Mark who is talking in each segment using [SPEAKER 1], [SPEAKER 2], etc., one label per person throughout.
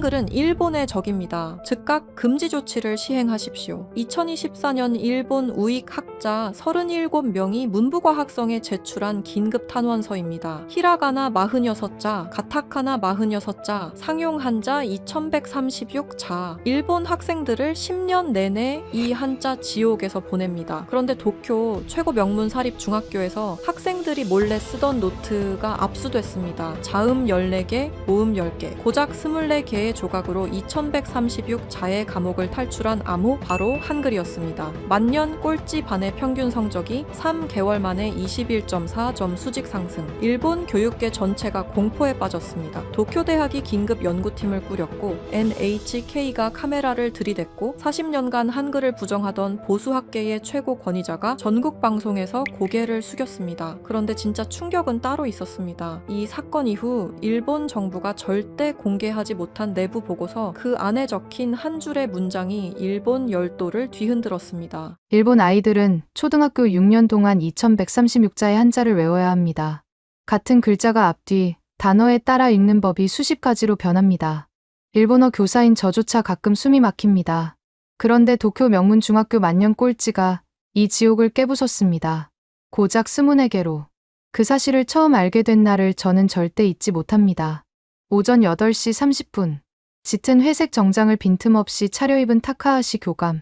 [SPEAKER 1] 한글은 일본의 적입니다. 즉각 금지 조치를 시행하십시오. 2024년 일본 우익 학자 37명이 문부과학성에 제출한 긴급 탄원서입니다. 히라가나 46자, 가타카나 46자, 상용 한자 2136자. 일본 학생들을 10년 내내 이 한자 지옥에서 보냅니다. 그런데 도쿄 최고 명문 사립 중학교에서 학생들이 몰래 쓰던 노트가 압수됐습니다. 자음 14개, 모음 10개, 고작 24개의 조각으로 2136자의 과목을 탈출한 암호 바로 한글이었습니다. 만년 꼴찌 반의 평균 성적이 3개월 만에 21.4점 수직 상승. 일본 교육계 전체가 공포에 빠졌습니다. 도쿄대학이 긴급 연구팀을 꾸렸고 NHK가 카메라를 들이댔고 40년간 한글을 부정하던 보수학계의 최고 권위자가 전국 방송에서 고개를 숙였습니다. 그런데 진짜 충격은 따로 있었습니다. 이 사건 이후 일본 정부가 절대 공개하지 못한 내부 보고서 그 안에 적힌 한 줄의 문장이 일본 열도를 뒤흔들었습니다.
[SPEAKER 2] 일본 아이들은 초등학교 6년 동안 2136자의 한자를 외워야 합니다. 같은 글자가 앞뒤, 단어에 따라 읽는 법이 수십 가지로 변합니다. 일본어 교사인 저조차 가끔 숨이 막힙니다. 그런데 도쿄 명문 중학교 만년 꼴찌가 이 지옥을 깨부쉈습니다. 고작 24개로. 그 사실을 처음 알게 된 날을 저는 절대 잊지 못합니다. 오전 8시 30분. 짙은 회색 정장을 빈틈없이 차려입은 타카하시 교감.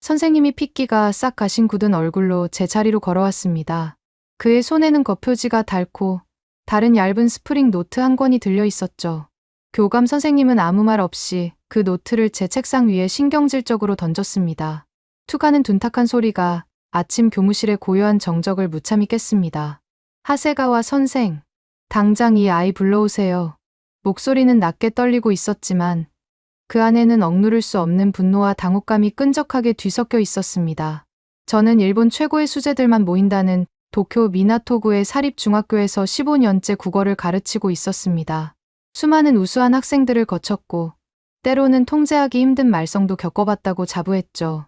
[SPEAKER 2] 선생님이 핏기가 싹 가신 굳은 얼굴로 제 자리로 걸어왔습니다. 그의 손에는 거표지가 닳고 다른 얇은 스프링 노트 한 권이 들려 있었죠. 교감 선생님은 아무 말 없이 그 노트를 제 책상 위에 신경질적으로 던졌습니다. 툭 하는 둔탁한 소리가 아침 교무실의 고요한 정적을 무참히 깼습니다. 하세가와 선생, 당장 이 아이 불러오세요. 목소리는 낮게 떨리고 있었지만 그 안에는 억누를 수 없는 분노와 당혹감이 끈적하게 뒤섞여 있었습니다. 저는 일본 최고의 수재들만 모인다는 도쿄 미나토구의 사립중학교에서 15년째 국어를 가르치고 있었습니다. 수많은 우수한 학생들을 거쳤고 때로는 통제하기 힘든 말썽도 겪어봤다고 자부했죠.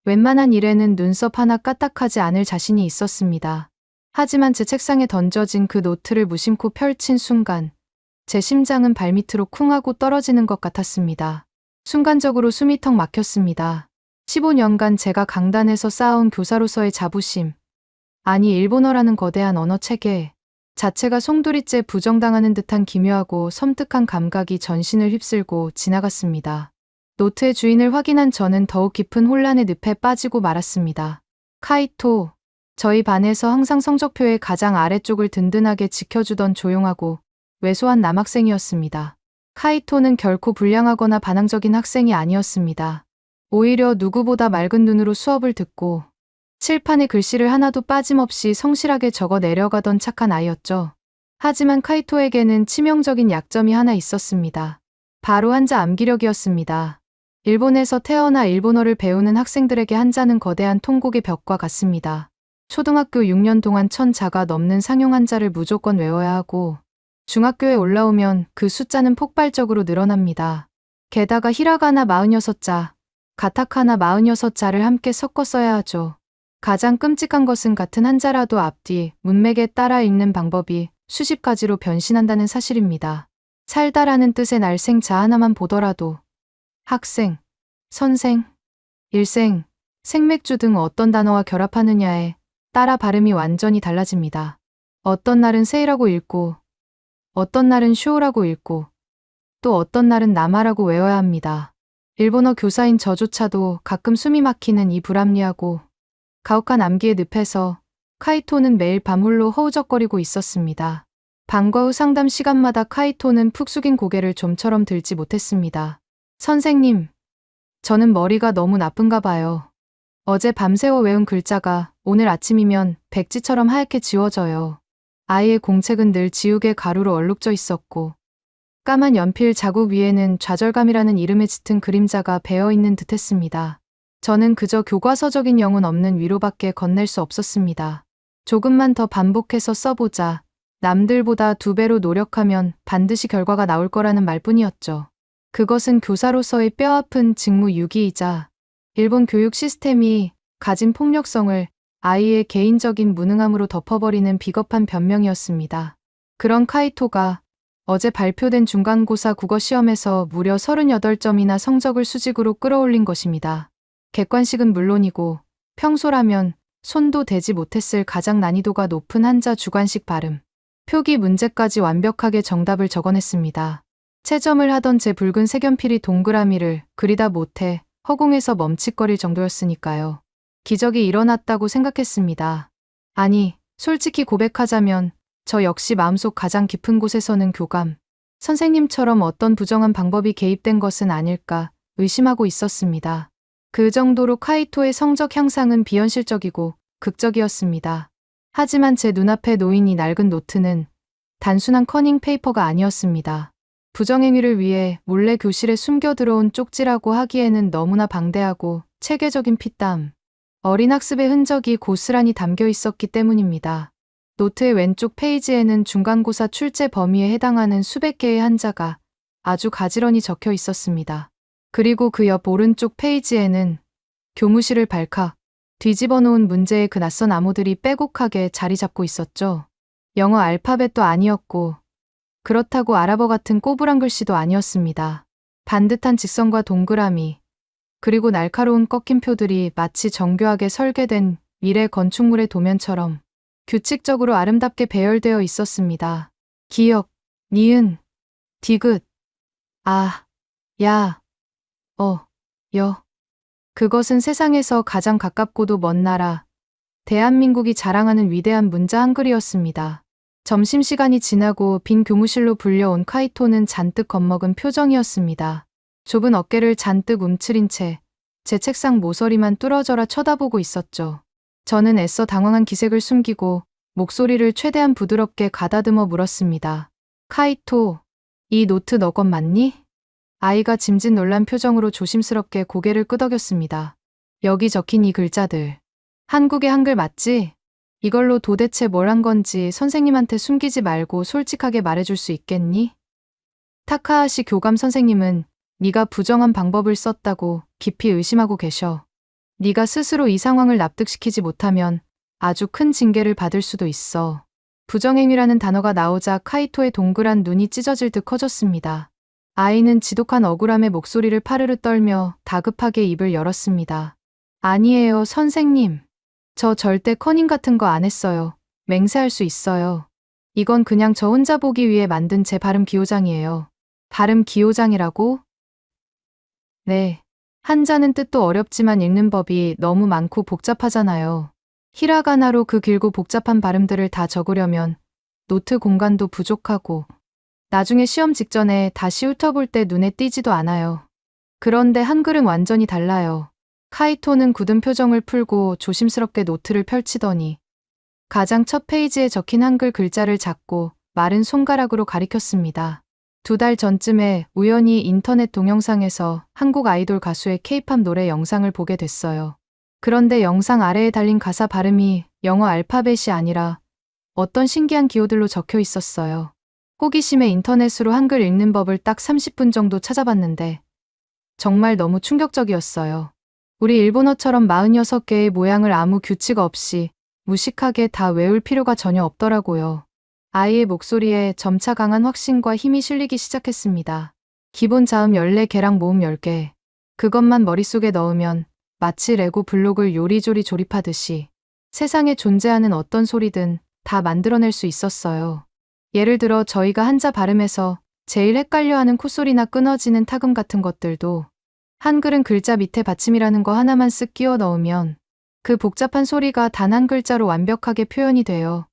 [SPEAKER 2] 웬만한 일에는 눈썹 하나 까딱하지 않을 자신이 있었습니다. 하지만 제 책상에 던져진 그 노트를 무심코 펼친 순간 제 심장은 발밑으로 쿵 하고 떨어지는 것 같았습니다. 순간적으로 숨이 턱 막혔습니다. 15년간 제가 강단에서 쌓아온 교사로서의 자부심, 아니 일본어라는 거대한 언어 체계 자체가 송두리째 부정당하는 듯한 기묘하고 섬뜩한 감각이 전신을 휩쓸고 지나갔습니다. 노트의 주인을 확인한 저는 더욱 깊은 혼란의 늪에 빠지고 말았습니다. 카이토, 저희 반에서 항상 성적표의 가장 아래쪽을 든든하게 지켜주던 조용하고 왜소한 남학생이었습니다. 카이토는 결코 불량하거나 반항적인 학생이 아니었습니다. 오히려 누구보다 맑은 눈으로 수업을 듣고 칠판에 글씨를 하나도 빠짐없이 성실하게 적어 내려가던 착한 아이였죠. 하지만 카이토에게는 치명적인 약점이 하나 있었습니다. 바로 한자 암기력이었습니다. 일본에서 태어나 일본어를 배우는 학생들에게 한자는 거대한 통곡의 벽과 같습니다. 초등학교 6년 동안 1000자가 넘는 상용 한자를 무조건 외워야 하고 중학교에 올라오면 그 숫자는 폭발적으로 늘어납니다. 게다가 히라가나 46자, 가타카나 46자를 함께 섞어 써야 하죠. 가장 끔찍한 것은 같은 한자라도 앞뒤, 문맥에 따라 읽는 방법이 수십 가지로 변신한다는 사실입니다. 살다라는 뜻의 날생자 하나만 보더라도 학생, 선생, 일생, 생맥주 등 어떤 단어와 결합하느냐에 따라 발음이 완전히 달라집니다. 어떤 날은 세이라고 읽고 어떤 날은 쇼라고 읽고 또 어떤 날은 나마라고 외워야 합니다. 일본어 교사인 저조차도 가끔 숨이 막히는 이 불합리하고 가혹한 암기의 늪에서 카이토는 매일 밤홀로 허우적거리고 있었습니다. 방과 후 상담 시간마다 카이토는 푹 숙인 고개를 좀처럼 들지 못했습니다. 선생님, 저는 머리가 너무 나쁜가 봐요. 어제 밤새워 외운 글자가 오늘 아침이면 백지처럼 하얗게 지워져요. 아이의 공책은 늘 지우개 가루로 얼룩져 있었고 까만 연필 자국 위에는 좌절감이라는 이름의 짙은 그림자가 배어있는 듯했습니다. 저는 그저 교과서적인 영혼 없는 위로밖에 건넬 수 없었습니다. 조금만 더 반복해서 써보자. 남들보다 2배로 노력하면 반드시 결과가 나올 거라는 말뿐이었죠. 그것은 교사로서의 뼈아픈 직무유기이자 일본 교육 시스템이 가진 폭력성을 아이의 개인적인 무능함으로 덮어버리는 비겁한 변명이었습니다. 그런 카이토가 어제 발표된 중간고사 국어 시험에서 무려 38점이나 성적을 수직으로 끌어올린 것입니다. 객관식은 물론이고 평소라면 손도 대지 못했을 가장 난이도가 높은 한자 주관식 발음, 표기 문제까지 완벽하게 정답을 적어냈습니다. 채점을 하던 제 붉은 색연필이 동그라미를 그리다 못해 허공에서 멈칫거릴 정도였으니까요. 기적이 일어났다고 생각했습니다. 아니, 솔직히 고백하자면 저 역시 마음속 가장 깊은 곳에서는 교감, 선생님처럼 어떤 부정한 방법이 개입된 것은 아닐까 의심하고 있었습니다. 그 정도로 카이토의 성적 향상은 비현실적이고 극적이었습니다. 하지만 제 눈앞에 놓인 이 낡은 노트는 단순한 커닝 페이퍼가 아니었습니다. 부정행위를 위해 몰래 교실에 숨겨 들어온 쪽지라고 하기에는 너무나 방대하고 체계적인 피땀, 어린 학습의 흔적이 고스란히 담겨 있었기 때문입니다. 노트의 왼쪽 페이지에는 중간고사 출제 범위에 해당하는 수백 개의 한자가 아주 가지런히 적혀 있었습니다. 그리고 그 옆 오른쪽 페이지에는 교무실을 발칵 뒤집어 놓은 문제의 그 낯선 암호들이 빼곡하게 자리 잡고 있었죠. 영어 알파벳도 아니었고 그렇다고 아랍어 같은 꼬부랑 글씨도 아니었습니다. 반듯한 직선과 동그라미, 그리고 날카로운 꺾인 표들이 마치 정교하게 설계된 미래 건축물의 도면처럼 규칙적으로 아름답게 배열되어 있었습니다. 기역, 니은, 디귿, 아, 야, 여. 그것은 세상에서 가장 가깝고도 먼 나라, 대한민국이 자랑하는 위대한 문자 한글이었습니다. 점심시간이 지나고 빈 교무실로 불려온 카이토는 잔뜩 겁먹은 표정이었습니다. 좁은 어깨를 잔뜩 움츠린 채 제 책상 모서리만 뚫어져라 쳐다보고 있었죠. 저는 애써 당황한 기색을 숨기고 목소리를 최대한 부드럽게 가다듬어 물었습니다. 카이토, 이 노트 너 것 맞니? 아이가 짐짓 놀란 표정으로 조심스럽게 고개를 끄덕였습니다. 여기 적힌 이 글자들. 한국의 한글 맞지? 이걸로 도대체 뭘 한 건지 선생님한테 숨기지 말고 솔직하게 말해줄 수 있겠니? 타카하시 교감 선생님은 네가 부정한 방법을 썼다고 깊이 의심하고 계셔. 네가 스스로 이 상황을 납득시키지 못하면 아주 큰 징계를 받을 수도 있어. 부정행위라는 단어가 나오자 카이토의 동그란 눈이 찢어질 듯 커졌습니다. 아이는 지독한 억울함에 목소리를 파르르 떨며 다급하게 입을 열었습니다. 아니에요, 선생님. 저 절대 커닝 같은 거 안 했어요. 맹세할 수 있어요. 이건 그냥 저 혼자 보기 위해 만든 제 발음 기호장이에요. 발음 기호장이라고? 네. 한자는 뜻도 어렵지만 읽는 법이 너무 많고 복잡하잖아요. 히라가나로 그 길고 복잡한 발음들을 다 적으려면 노트 공간도 부족하고 나중에 시험 직전에 다시 훑어볼 때 눈에 띄지도 않아요. 그런데 한글은 완전히 달라요. 카이토는 굳은 표정을 풀고 조심스럽게 노트를 펼치더니 가장 첫 페이지에 적힌 한글 글자를 잡고 마른 손가락으로 가리켰습니다. 2달 전쯤에 우연히 인터넷 동영상에서 한국 아이돌 가수의 케이팝 노래 영상을 보게 됐어요. 그런데 영상 아래에 달린 가사 발음이 영어 알파벳이 아니라 어떤 신기한 기호들로 적혀 있었어요. 호기심에 인터넷으로 한글 읽는 법을 딱 30분 정도 찾아봤는데 정말 너무 충격적이었어요. 우리 일본어처럼 46개의 모양을 아무 규칙 없이 무식하게 다 외울 필요가 전혀 없더라고요. 아이의 목소리에 점차 강한 확신과 힘이 실리기 시작했습니다. 기본 자음 14개랑 모음 10개. 그것만 머릿속에 넣으면 마치 레고 블록을 요리조리 조립하듯이 세상에 존재하는 어떤 소리든 다 만들어낼 수 있었어요. 예를 들어 저희가 한자 발음에서 제일 헷갈려하는 콧소리나 끊어지는 타금 같은 것들도 한글은 글자 밑에 받침이라는 거 하나만 쓱 끼워 넣으면 그 복잡한 소리가 단 한 글자로 완벽하게 표현이 돼요.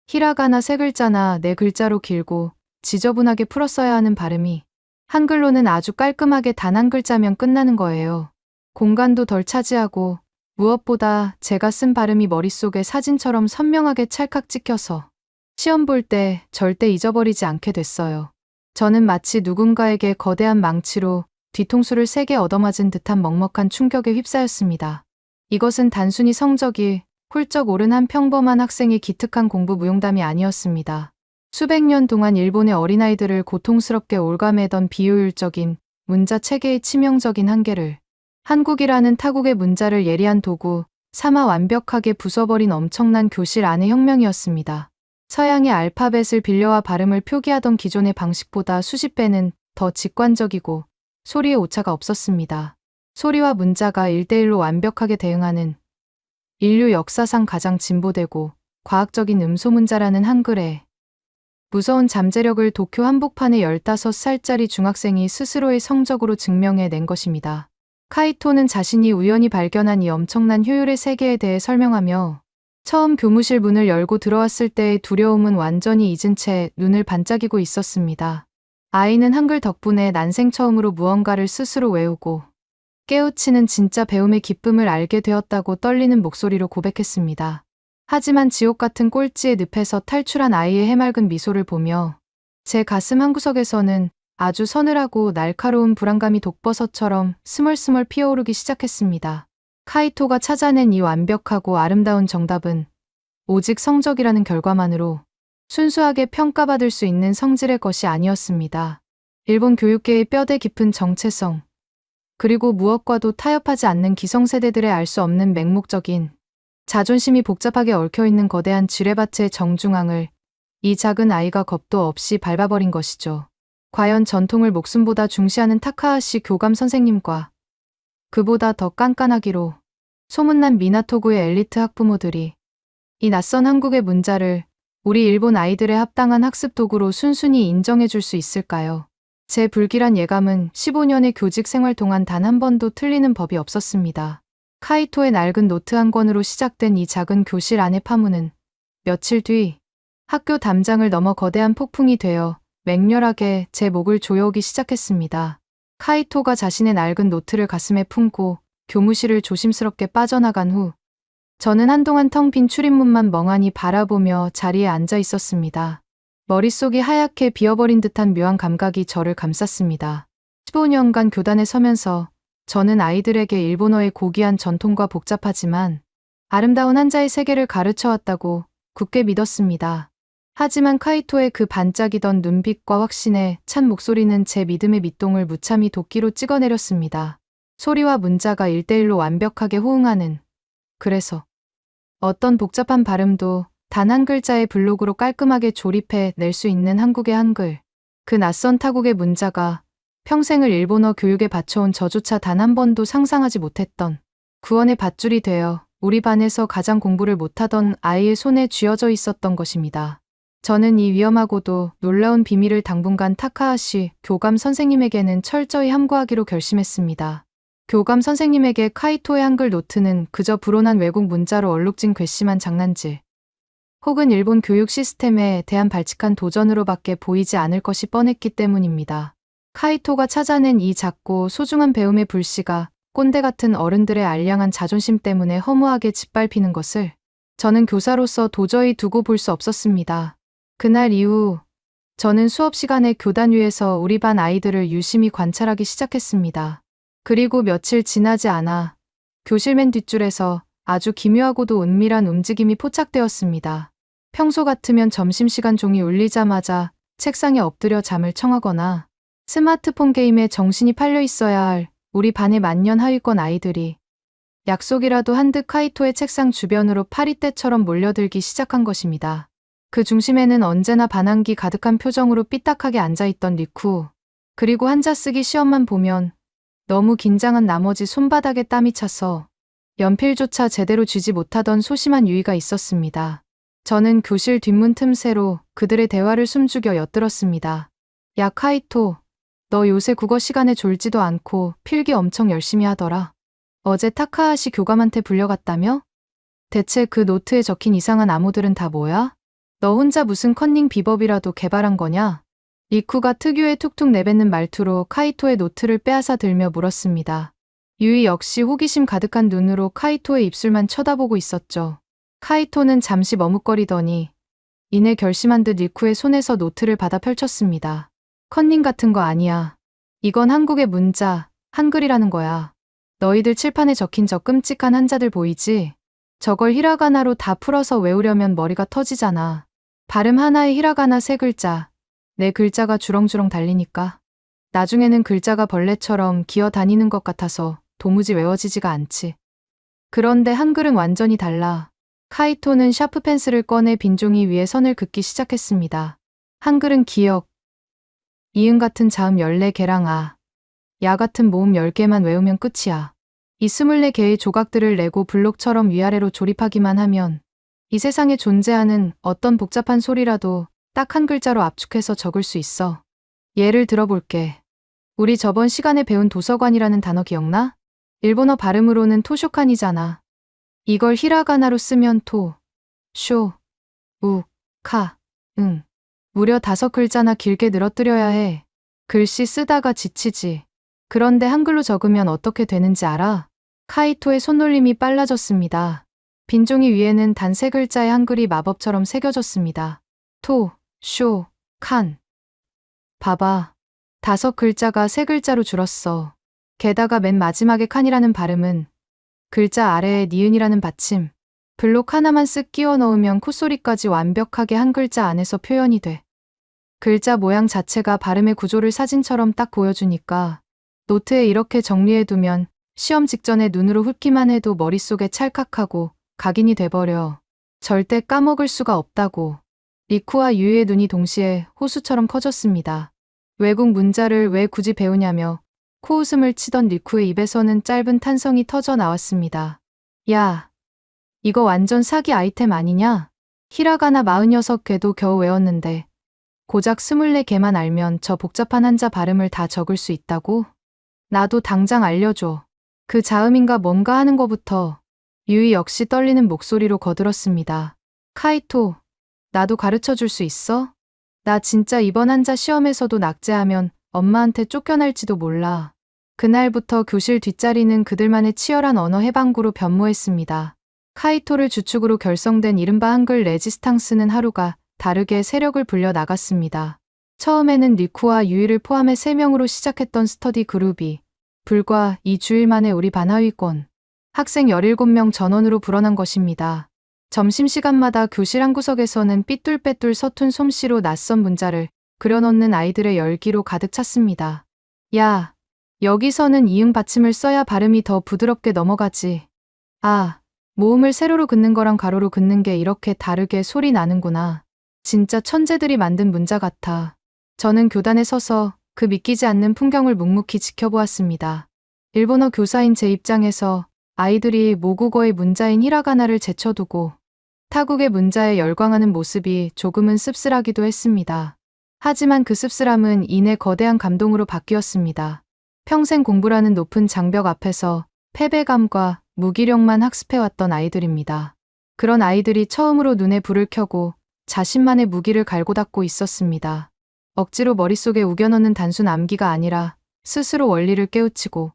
[SPEAKER 2] 히라가나 3글자나 4글자로 길고 지저분하게 풀었어야 하는 발음이 한글로는 아주 깔끔하게 단 한 글자면 끝나는 거예요. 공간도 덜 차지하고 무엇보다 제가 쓴 발음이 머릿속에 사진처럼 선명하게 찰칵 찍혀서 시험 볼 때 절대 잊어버리지 않게 됐어요. 저는 마치 누군가에게 거대한 망치로 뒤통수를 세게 얻어맞은 듯한 먹먹한 충격에 휩싸였습니다. 이것은 단순히 성적이 훌쩍 오른 한 평범한 학생의 기특한 공부 무용담이 아니었습니다. 수백 년 동안 일본의 어린아이들을 고통스럽게 올가매던 비효율적인 문자 체계의 치명적인 한계를 한국이라는 타국의 문자를 예리한 도구 삼아 완벽하게 부숴버린 엄청난 교실 안의 혁명이었습니다. 서양의 알파벳을 빌려와 발음을 표기하던 기존의 방식보다 수십 배는 더 직관적이고 소리에 오차가 없었습니다. 소리와 문자가 1대1로 완벽하게 대응하는 인류 역사상 가장 진보되고 과학적인 음소문자라는 한글에 무서운 잠재력을 도쿄 한복판의 15살짜리 중학생이 스스로의 성적으로 증명해낸 것입니다. 카이토는 자신이 우연히 발견한 이 엄청난 효율의 세계에 대해 설명하며 처음 교무실 문을 열고 들어왔을 때의 두려움은 완전히 잊은 채 눈을 반짝이고 있었습니다. 아이는 한글 덕분에 난생 처음으로 무언가를 스스로 외우고 깨우치는 진짜 배움의 기쁨을 알게 되었다고 떨리는 목소리로 고백했습니다. 하지만 지옥 같은 꼴찌의 늪에서 탈출한 아이의 해맑은 미소를 보며 제 가슴 한구석에서는 아주 서늘하고 날카로운 불안감이 독버섯처럼 스멀스멀 피어오르기 시작했습니다. 카이토가 찾아낸 이 완벽하고 아름다운 정답은 오직 성적이라는 결과만으로 순수하게 평가받을 수 있는 성질의 것이 아니었습니다. 일본 교육계의 뼈대 깊은 정체성, 그리고 무엇과도 타협하지 않는 기성세대들의 알 수 없는 맹목적인 자존심이 복잡하게 얽혀있는 거대한 지뢰밭의 정중앙을 이 작은 아이가 겁도 없이 밟아버린 것이죠. 과연 전통을 목숨보다 중시하는 타카하시 교감 선생님과 그보다 더 깐깐하기로 소문난 미나토구의 엘리트 학부모들이 이 낯선 한국의 문자를 우리 일본 아이들의 합당한 학습 도구로 순순히 인정해 줄 수 있을까요? 제 불길한 예감은 15년의 교직 생활 동안 단 한 번도 틀리는 법이 없었습니다. 카이토의 낡은 노트 한 권으로 시작된 이 작은 교실 안의 파문은 며칠 뒤 학교 담장을 넘어 거대한 폭풍이 되어 맹렬하게 제 목을 조여오기 시작했습니다. 카이토가 자신의 낡은 노트를 가슴에 품고 교무실을 조심스럽게 빠져나간 후 저는 한동안 텅 빈 출입문만 멍하니 바라보며 자리에 앉아 있었습니다. 머릿속이 하얗게 비어버린 듯한 묘한 감각이 저를 감쌌습니다. 15년간 교단에 서면서 저는 아이들에게 일본어의 고귀한 전통과 복잡하지만 아름다운 한자의 세계를 가르쳐왔다고 굳게 믿었습니다. 하지만 카이토의 그 반짝이던 눈빛과 확신에 찬 목소리는 제 믿음의 밑동을 무참히 도끼로 찍어내렸습니다. 소리와 문자가 1대1로 완벽하게 호응하는, 그래서 어떤 복잡한 발음도 단 한 글자의 블록으로 깔끔하게 조립해 낼 수 있는 한국의 한글. 그 낯선 타국의 문자가 평생을 일본어 교육에 바쳐온 저조차 단 한 번도 상상하지 못했던 구원의 밧줄이 되어 우리 반에서 가장 공부를 못하던 아이의 손에 쥐어져 있었던 것입니다. 저는 이 위험하고도 놀라운 비밀을 당분간 타카하시 교감 선생님에게는 철저히 함구하기로 결심했습니다. 교감 선생님에게 카이토의 한글 노트는 그저 불온한 외국 문자로 얼룩진 괘씸한 장난질, 혹은 일본 교육 시스템에 대한 발칙한 도전으로밖에 보이지 않을 것이 뻔했기 때문입니다. 카이토가 찾아낸 이 작고 소중한 배움의 불씨가 꼰대 같은 어른들의 알량한 자존심 때문에 허무하게 짓밟히는 것을 저는 교사로서 도저히 두고 볼 수 없었습니다. 그날 이후 저는 수업 시간에 교단 위에서 우리 반 아이들을 유심히 관찰하기 시작했습니다. 그리고 며칠 지나지 않아 교실 맨 뒷줄에서 아주 기묘하고도 은밀한 움직임이 포착되었습니다. 평소 같으면 점심시간 종이 울리자마자 책상에 엎드려 잠을 청하거나 스마트폰 게임에 정신이 팔려 있어야 할 우리 반의 만년하위권 아이들이 약속이라도 한 듯 카이토의 책상 주변으로 파리떼처럼 몰려들기 시작한 것입니다. 그 중심에는 언제나 반항기 가득한 표정으로 삐딱하게 앉아있던 리쿠, 그리고 한자 쓰기 시험만 보면 너무 긴장한 나머지 손바닥에 땀이 차서 연필조차 제대로 쥐지 못하던 소심한 유이가 있었습니다. 저는 교실 뒷문 틈새로 그들의 대화를 숨죽여 엿들었습니다. 야 카이토, 너 요새 국어 시간에 졸지도 않고 필기 엄청 열심히 하더라. 어제 타카하시 교감한테 불려갔다며? 대체 그 노트에 적힌 이상한 암호들은 다 뭐야? 너 혼자 무슨 컨닝 비법이라도 개발한 거냐? 리쿠가 특유의 툭툭 내뱉는 말투로 카이토의 노트를 빼앗아 들며 물었습니다. 유이 역시 호기심 가득한 눈으로 카이토의 입술만 쳐다보고 있었죠. 카이토는 잠시 머뭇거리더니 이내 결심한 듯 리쿠의 손에서 노트를 받아 펼쳤습니다. 컨닝 같은 거 아니야. 이건 한국의 문자, 한글이라는 거야. 너희들 칠판에 적힌 저 끔찍한 한자들 보이지? 저걸 히라가나로 다 풀어서 외우려면 머리가 터지잖아. 발음 하나에 히라가나 3글자, 내 글자가 주렁주렁 달리니까. 나중에는 글자가 벌레처럼 기어 다니는 것 같아서 도무지 외워지지가 않지. 그런데 한글은 완전히 달라. 카이토는 샤프 펜슬을 꺼내 빈 종이 위에 선을 긋기 시작했습니다. 한글은 기역, 이응 같은 자음 14개랑 야 같은 모음 10개만 외우면 끝이야. 이 24개의 조각들을 레고 블록처럼 위아래로 조립하기만 하면 이 세상에 존재하는 어떤 복잡한 소리라도 딱 한 글자로 압축해서 적을 수 있어. 예를 들어볼게. 우리 저번 시간에 배운 도서관이라는 단어 기억나? 일본어 발음으로는 토쇼칸이잖아. 이걸 히라가나로 쓰면 토, 쇼, 우, 카, 응. 무려 5글자나 길게 늘어뜨려야 해. 글씨 쓰다가 지치지. 그런데 한글로 적으면 어떻게 되는지 알아? 카이토의 손놀림이 빨라졌습니다. 빈종이 위에는 단 3글자의 한글이 마법처럼 새겨졌습니다. 토, 쇼, 칸. 봐봐. 5글자가 3글자로 줄었어. 게다가 맨 마지막에 칸이라는 발음은 글자 아래에 니은이라는 받침, 블록 하나만 쓱 끼워 넣으면 콧소리까지 완벽하게 한 글자 안에서 표현이 돼. 글자 모양 자체가 발음의 구조를 사진처럼 딱 보여주니까 노트에 이렇게 정리해두면 시험 직전에 눈으로 훑기만 해도 머릿속에 찰칵하고 각인이 돼버려. 절대 까먹을 수가 없다고. 리쿠와 유이의 눈이 동시에 호수처럼 커졌습니다. 외국 문자를 왜 굳이 배우냐며 코웃음을 치던 리쿠의 입에서는 짧은 탄성이 터져 나왔습니다. 야, 이거 완전 사기 아이템 아니냐? 히라가나 46개도 겨우 외웠는데 고작 24개만 알면 저 복잡한 한자 발음을 다 적을 수 있다고? 나도 당장 알려줘. 그 자음인가 뭔가 하는 거부터. 유이 역시 떨리는 목소리로 거들었습니다. 카이토, 나도 가르쳐 줄 수 있어? 나 진짜 이번 한자 시험에서도 낙제하면 엄마한테 쫓겨날지도 몰라. 그날부터 교실 뒷자리는 그들만의 치열한 언어 해방구로 변모했습니다. 카이토를 주축으로 결성된 이른바 한글 레지스탕스는 하루가 다르게 세력을 불려 나갔습니다. 처음에는 리쿠와 유이를 포함해 3명으로 시작했던 스터디 그룹이 불과 2주일 만에 우리 반 하위권 학생 17명 전원으로 불어난 것입니다. 점심시간마다 교실 한 구석에서는 삐뚤빼뚤 서툰 솜씨로 낯선 문자를 그려넣는 아이들의 열기로 가득 찼습니다. 야, 여기서는 이응 받침을 써야 발음이 더 부드럽게 넘어가지. 아, 모음을 세로로 긋는 거랑 가로로 긋는 게 이렇게 다르게 소리 나는구나. 진짜 천재들이 만든 문자 같아. 저는 교단에 서서 그 믿기지 않는 풍경을 묵묵히 지켜보았습니다. 일본어 교사인 제 입장에서 아이들이 모국어의 문자인 히라가나를 제쳐두고 타국의 문자에 열광하는 모습이 조금은 씁쓸하기도 했습니다. 하지만 그 씁쓸함은 이내 거대한 감동으로 바뀌었습니다. 평생 공부라는 높은 장벽 앞에서 패배감과 무기력만 학습해왔던 아이들입니다. 그런 아이들이 처음으로 눈에 불을 켜고 자신만의 무기를 갈고 닦고 있었습니다. 억지로 머릿속에 우겨넣는 단순 암기가 아니라 스스로 원리를 깨우치고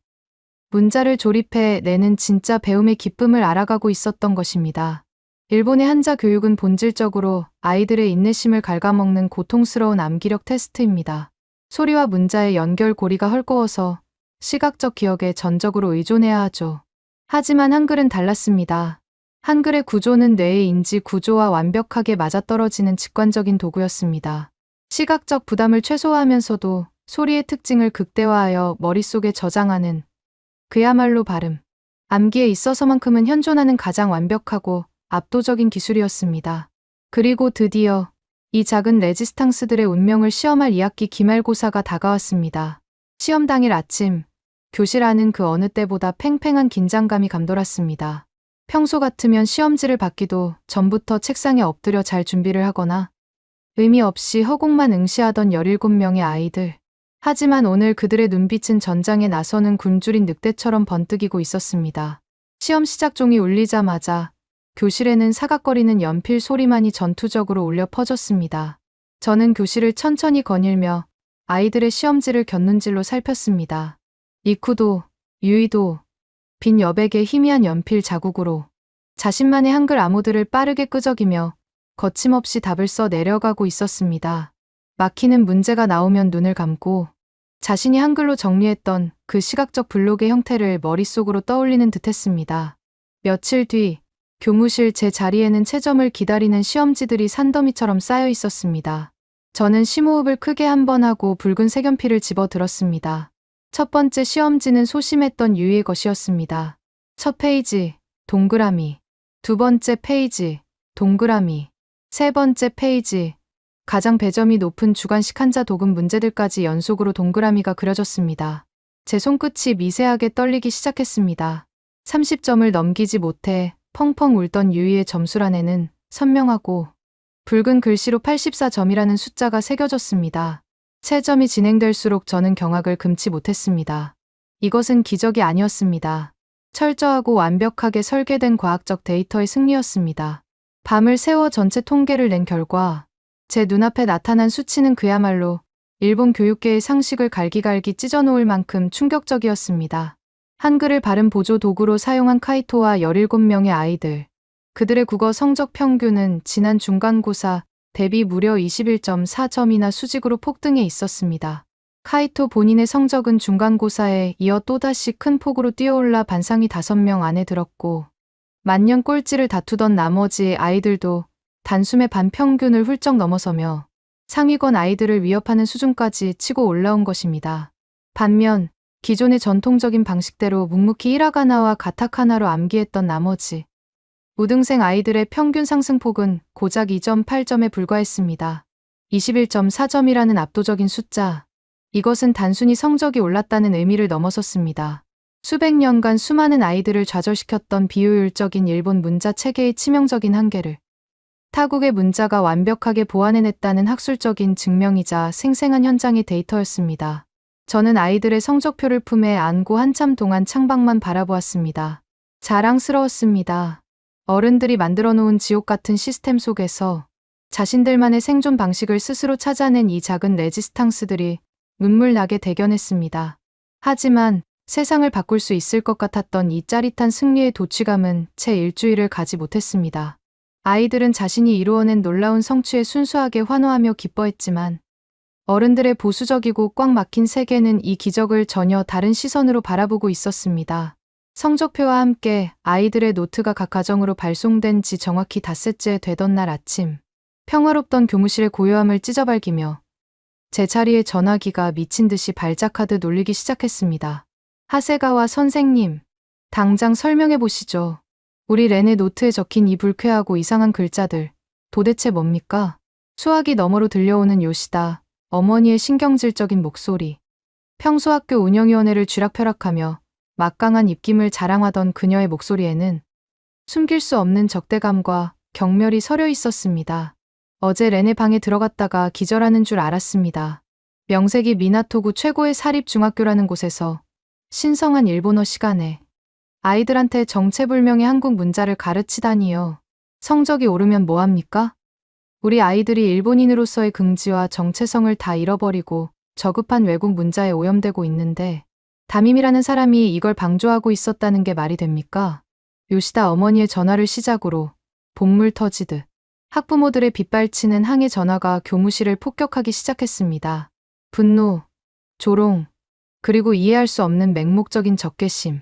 [SPEAKER 2] 문자를 조립해 내는 진짜 배움의 기쁨을 알아가고 있었던 것입니다. 일본의 한자 교육은 본질적으로 아이들의 인내심을 갉아먹는 고통스러운 암기력 테스트입니다. 소리와 문자의 연결고리가 헐거워서 시각적 기억에 전적으로 의존해야 하죠. 하지만 한글은 달랐습니다. 한글의 구조는 뇌의 인지 구조와 완벽하게 맞아떨어지는 직관적인 도구였습니다. 시각적 부담을 최소화하면서도 소리의 특징을 극대화하여 머릿속에 저장하는 그야말로 발음, 암기에 있어서만큼은 현존하는 가장 완벽하고 압도적인 기술이었습니다. 그리고 드디어 이 작은 레지스탕스들의 운명을 시험할 2학기 기말고사가 다가왔습니다. 시험 당일 아침, 교실 안은 그 어느 때보다 팽팽한 긴장감이 감돌았습니다. 평소 같으면 시험지를 받기도 전부터 책상에 엎드려 잘 준비를 하거나 의미 없이 허공만 응시하던 17명의 아이들. 하지만 오늘 그들의 눈빛은 전장에 나서는 굶주린 늑대처럼 번뜩이고 있었습니다. 시험 시작 종이 울리자마자 교실에는 사각거리는 연필 소리만이 전투적으로 울려 퍼졌습니다. 저는 교실을 천천히 거닐며 아이들의 시험지를 곁눈질로 살폈습니다. 리쿠도, 유이도 빈 여백의 희미한 연필 자국으로 자신만의 한글 암호들을 빠르게 끄적이며 거침없이 답을 써 내려가고 있었습니다. 막히는 문제가 나오면 눈을 감고 자신이 한글로 정리했던 그 시각적 블록의 형태를 머릿속으로 떠올리는 듯했습니다. 며칠 뒤 교무실 제 자리에는 채점을 기다리는 시험지들이 산더미처럼 쌓여 있었습니다. 저는 심호흡을 크게 한 번 하고 붉은 색연필을 집어 들었습니다. 첫 번째 시험지는 소심했던 유이의 것이었습니다. 첫 페이지, 동그라미. 두 번째 페이지, 동그라미. 세 번째 페이지, 가장 배점이 높은 주관식 한자 독음 문제들까지 연속으로 동그라미가 그려졌습니다. 제 손끝이 미세하게 떨리기 시작했습니다. 30점을 넘기지 못해 펑펑 울던 유이의 점수란에는 선명하고 붉은 글씨로 84점이라는 숫자가 새겨졌습니다. 채점이 진행될수록 저는 경악을 금치 못했습니다. 이것은 기적이 아니었습니다. 철저하고 완벽하게 설계된 과학적 데이터의 승리였습니다. 밤을 새워 전체 통계를 낸 결과 제 눈앞에 나타난 수치는 그야말로 일본 교육계의 상식을 갈기갈기 찢어놓을 만큼 충격적이었습니다. 한글을 바른 보조 도구로 사용한 카이토와 17명의 아이들. 그들의 국어 성적 평균은 지난 중간고사 대비 무려 21.4점이나 수직으로 폭등해 있었습니다. 카이토 본인의 성적은 중간고사에 이어 또다시 큰 폭으로 뛰어올라 반상위 5명 안에 들었고 만년 꼴찌를 다투던 나머지 아이들도 단숨에 반 평균을 훌쩍 넘어서며 상위권 아이들을 위협하는 수준까지 치고 올라온 것입니다. 반면 기존의 전통적인 방식대로 묵묵히 히라가나와 가타카나로 암기했던 나머지 우등생 아이들의 평균 상승폭은 고작 2.8점에 불과했습니다. 21.4점이라는 압도적인 숫자. 이것은 단순히 성적이 올랐다는 의미를 넘어섰습니다. 수백 년간 수많은 아이들을 좌절시켰던 비효율적인 일본 문자 체계의 치명적인 한계를 타국의 문자가 완벽하게 보완해냈다는 학술적인 증명이자 생생한 현장의 데이터였습니다. 저는 아이들의 성적표를 품에 안고 한참 동안 창밖만 바라보았습니다. 자랑스러웠습니다. 어른들이 만들어 놓은 지옥 같은 시스템 속에서 자신들만의 생존 방식을 스스로 찾아낸 이 작은 레지스탕스들이 눈물 나게 대견했습니다. 하지만 세상을 바꿀 수 있을 것 같았던 이 짜릿한 승리의 도취감은 채 일주일을 가지 못했습니다. 아이들은 자신이 이루어낸 놀라운 성취에 순수하게 환호하며 기뻐했지만 어른들의 보수적이고 꽉 막힌 세계는 이 기적을 전혀 다른 시선으로 바라보고 있었습니다. 성적표와 함께 아이들의 노트가 각 가정으로 발송된 지 정확히 닷새째 되던 날 아침, 평화롭던 교무실의 고요함을 찢어발기며 제 자리에 전화기가 미친 듯이 발작하듯 울리기 시작했습니다. 하세가와 선생님, 당장 설명해 보시죠. 우리 렌의 노트에 적힌 이 불쾌하고 이상한 글자들, 도대체 뭡니까? 수화기 너머로 들려오는 요시다, 어머니의 신경질적인 목소리. 평소 학교 운영위원회를 쥐락펴락하며 막강한 입김을 자랑하던 그녀의 목소리에는 숨길 수 없는 적대감과 경멸이 서려 있었습니다. 어제 렌의 방에 들어갔다가 기절하는 줄 알았습니다. 명색이 미나토구 최고의 사립중학교라는 곳에서 신성한 일본어 시간에 아이들한테 정체불명의 한국 문자를 가르치다니요. 성적이 오르면 뭐합니까? 우리 아이들이 일본인으로서의 긍지와 정체성을 다 잃어버리고 저급한 외국 문자에 오염되고 있는데 담임이라는 사람이 이걸 방조하고 있었다는 게 말이 됩니까? 요시다 어머니의 전화를 시작으로 본물 터지듯 학부모들의 빗발치는 항해 전화가 교무실을 폭격하기 시작했습니다. 분노, 조롱, 그리고 이해할 수 없는 맹목적인 적개심.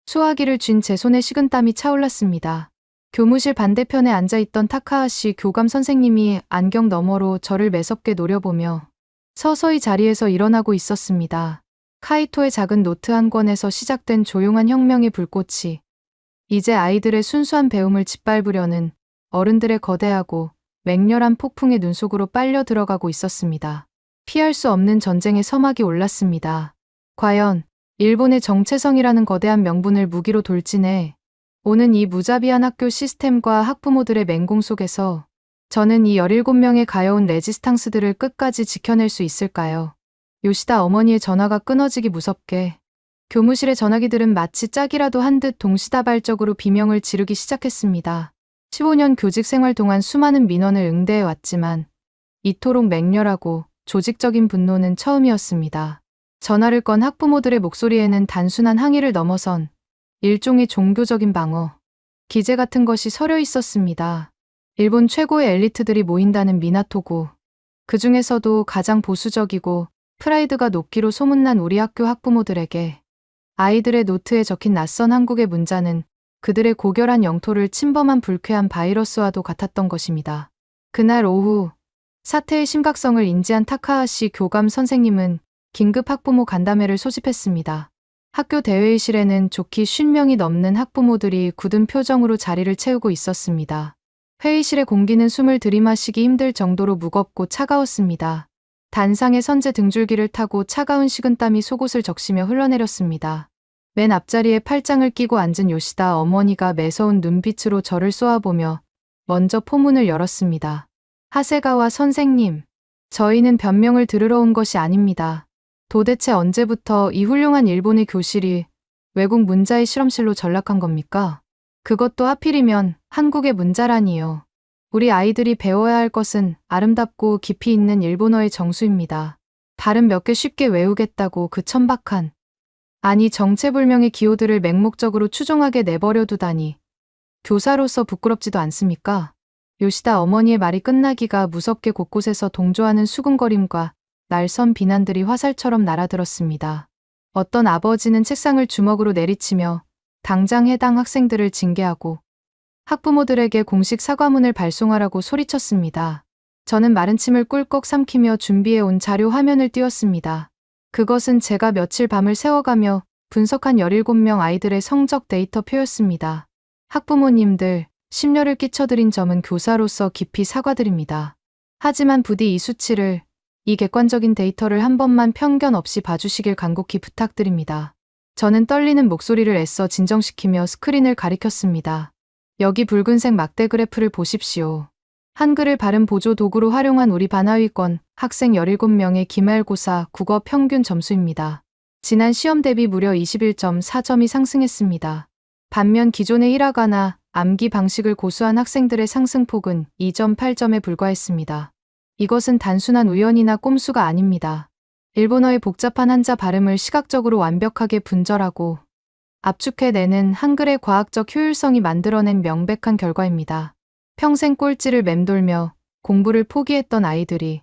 [SPEAKER 2] 수화기를 쥔 제 손에 식은땀이 차올랐습니다. 교무실 반대편에 앉아있던 타카하시 교감 선생님이 안경 너머로 저를 매섭게 노려보며 서서히 자리에서 일어나고 있었습니다. 카이토의 작은 노트 한 권에서 시작된 조용한 혁명의 불꽃이 이제 아이들의 순수한 배움을 짓밟으려는 어른들의 거대하고 맹렬한 폭풍의 눈 속으로 빨려 들어가고 있었습니다. 피할 수 없는 전쟁의 서막이 올랐습니다. 과연 일본의 정체성이라는 거대한 명분을 무기로 돌진해 오는 이 무자비한 학교 시스템과 학부모들의 맹공 속에서 저는 이 17명의 가여운 레지스탕스들을 끝까지 지켜낼 수 있을까요? 요시다 어머니의 전화가 끊어지기 무섭게 교무실의 전화기들은 마치 짝이라도 한 듯 동시다발적으로 비명을 지르기 시작했습니다. 15년 교직 생활 동안 수많은 민원을 응대해 왔지만 이토록 맹렬하고 조직적인 분노는 처음이었습니다. 전화를 건 학부모들의 목소리에는 단순한 항의를 넘어선 일종의 종교적인 방어, 기재 같은 것이 서려 있었습니다. 일본 최고의 엘리트들이 모인다는 미나토구, 그 중에서도 가장 보수적이고 프라이드가 높기로 소문난 우리 학교 학부모들에게 아이들의 노트에 적힌 낯선 한국의 문자는 그들의 고결한 영토를 침범한 불쾌한 바이러스와도 같았던 것입니다. 그날 오후 사태의 심각성을 인지한 타카하시 교감 선생님은 긴급 학부모 간담회를 소집했습니다. 학교 대회의실에는 좋기 50명이 넘는 학부모들이 굳은 표정으로 자리를 채우고 있었습니다. 회의실의 공기는 숨을 들이마시기 힘들 정도로 무겁고 차가웠습니다. 단상의 선제 등줄기를 타고 차가운 식은땀이 속옷을 적시며 흘러내렸습니다. 맨 앞자리에 팔짱을 끼고 앉은 요시다 어머니가 매서운 눈빛으로 저를 쏘아보며 먼저 포문을 열었습니다. 하세가와 선생님, 저희는 변명을 들으러 온 것이 아닙니다. 도대체 언제부터 이 훌륭한 일본의 교실이 외국 문자의 실험실로 전락한 겁니까? 그것도 하필이면 한국의 문자라니요. 우리 아이들이 배워야 할 것은 아름답고 깊이 있는 일본어의 정수입니다. 발음 몇 개 쉽게 외우겠다고 그 천박한, 아니 정체불명의 기호들을 맹목적으로 추종하게 내버려 두다니. 교사로서 부끄럽지도 않습니까? 요시다 어머니의 말이 끝나기가 무섭게 곳곳에서 동조하는 수군거림과 날선 비난들이 화살처럼 날아들었습니다. 어떤 아버지는 책상을 주먹으로 내리치며 당장 해당 학생들을 징계하고 학부모들에게 공식 사과문을 발송하라고 소리쳤습니다. 저는 마른 침을 꿀꺽 삼키며 준비해온 자료 화면을 띄웠습니다. 그것은 제가 며칠 밤을 새워가며 분석한 17명 아이들의 성적 데이터표였습니다. 학부모님들, 심려를 끼쳐드린 점은 교사로서 깊이 사과드립니다. 하지만 부디 이 수치를, 이 객관적인 데이터를 한 번만 편견 없이 봐주시길 간곡히 부탁드립니다. 저는 떨리는 목소리를 애써 진정시키며 스크린을 가리켰습니다. 여기 붉은색 막대 그래프를 보십시오. 한글을 발음 보조 도구로 활용한 우리 반하위권 학생 17명의 기말고사 국어 평균 점수입니다. 지난 시험 대비 무려 21.4점이 상승했습니다. 반면 기존의 히라가나, 암기 방식을 고수한 학생들의 상승폭은 2.8점에 불과했습니다. 이것은 단순한 우연이나 꼼수가 아닙니다. 일본어의 복잡한 한자 발음을 시각적으로 완벽하게 분절하고 압축해내는 한글의 과학적 효율성이 만들어낸 명백한 결과입니다. 평생 꼴찌를 맴돌며 공부를 포기했던 아이들이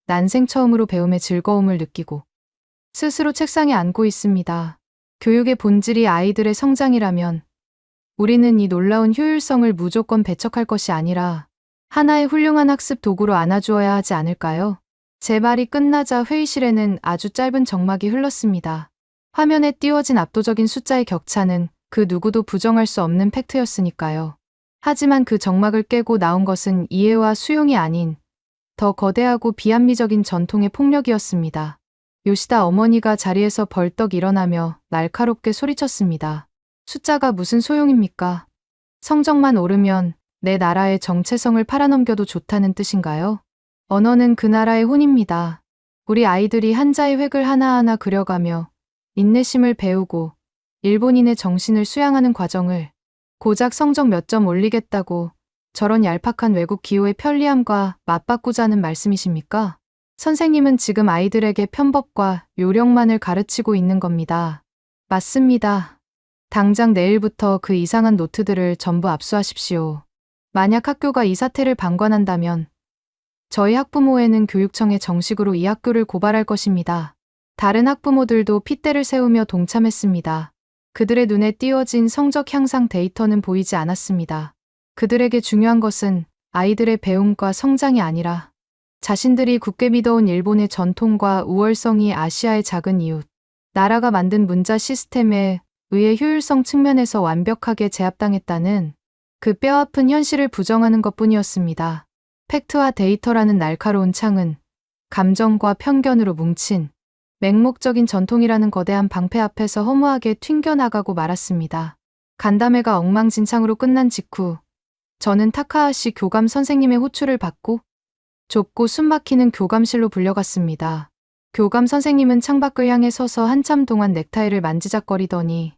[SPEAKER 2] 난생 처음으로 배움의 즐거움을 느끼고 스스로 책상에 앉고 있습니다. 교육의 본질이 아이들의 성장이라면 우리는 이 놀라운 효율성을 무조건 배척할 것이 아니라 하나의 훌륭한 학습 도구로 안아주어야 하지 않을까요? 제 말이 끝나자 회의실에는 아주 짧은 정막이 흘렀습니다. 화면에 띄워진 압도적인 숫자의 격차는 그 누구도 부정할 수 없는 팩트였으니까요. 하지만 그 정막을 깨고 나온 것은 이해와 수용이 아닌 더 거대하고 비합리적인 전통의 폭력이었습니다. 요시다 어머니가 자리에서 벌떡 일어나며 날카롭게 소리쳤습니다. 숫자가 무슨 소용입니까? 성적만 오르면 내 나라의 정체성을 팔아넘겨도 좋다는 뜻인가요? 언어는 그 나라의 혼입니다. 우리 아이들이 한자의 획을 하나하나 그려가며 인내심을 배우고 일본인의 정신을 수양하는 과정을 고작 성적 몇 점 올리겠다고 저런 얄팍한 외국 기호의 편리함과 맞바꾸자는 말씀이십니까? 선생님은 지금 아이들에게 편법과 요령만을 가르치고 있는 겁니다. 맞습니다. 당장 내일부터 그 이상한 노트들을 전부 압수하십시오. 만약 학교가 이 사태를 방관한다면 저희 학부모회는 교육청에 정식으로 이 학교를 고발할 것입니다. 다른 학부모들도 핏대를 세우며 동참했습니다. 그들의 눈에 띄어진 성적 향상 데이터는 보이지 않았습니다. 그들에게 중요한 것은 아이들의 배움과 성장이 아니라 자신들이 굳게 믿어온 일본의 전통과 우월성이 아시아의 작은 이웃, 나라가 만든 문자 시스템에 의해 효율성 측면에서 완벽하게 제압당했다는 그 뼈아픈 현실을 부정하는 것뿐이었습니다. 팩트와 데이터라는 날카로운 창은 감정과 편견으로 뭉친 맹목적인 전통이라는 거대한 방패 앞에서 허무하게 튕겨나가고 말았습니다. 간담회가 엉망진창으로 끝난 직후 저는 타카하시 교감 선생님의 호출을 받고 좁고 숨막히는 교감실로 불려갔습니다. 교감 선생님은 창밖을 향해 서서 한참 동안 넥타이를 만지작거리더니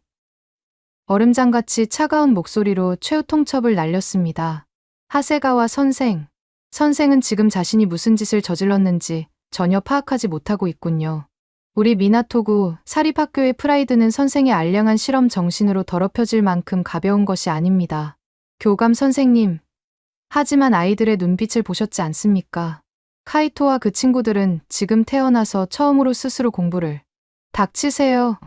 [SPEAKER 2] 얼음장같이 차가운 목소리로 최후 통첩을 날렸습니다. 하세가와 선생은 지금 자신이 무슨 짓을 저질렀는지 전혀 파악하지 못하고 있군요. 우리 미나토구 사립학교의 프라이드는 선생의 알량한 실험 정신으로 더럽혀질 만큼 가벼운 것이 아닙니다. 교감 선생님, 하지만 아이들의 눈빛을 보셨지 않습니까? 카이토와 그 친구들은 지금 태어나서 처음으로 스스로 공부를. 닥치세요.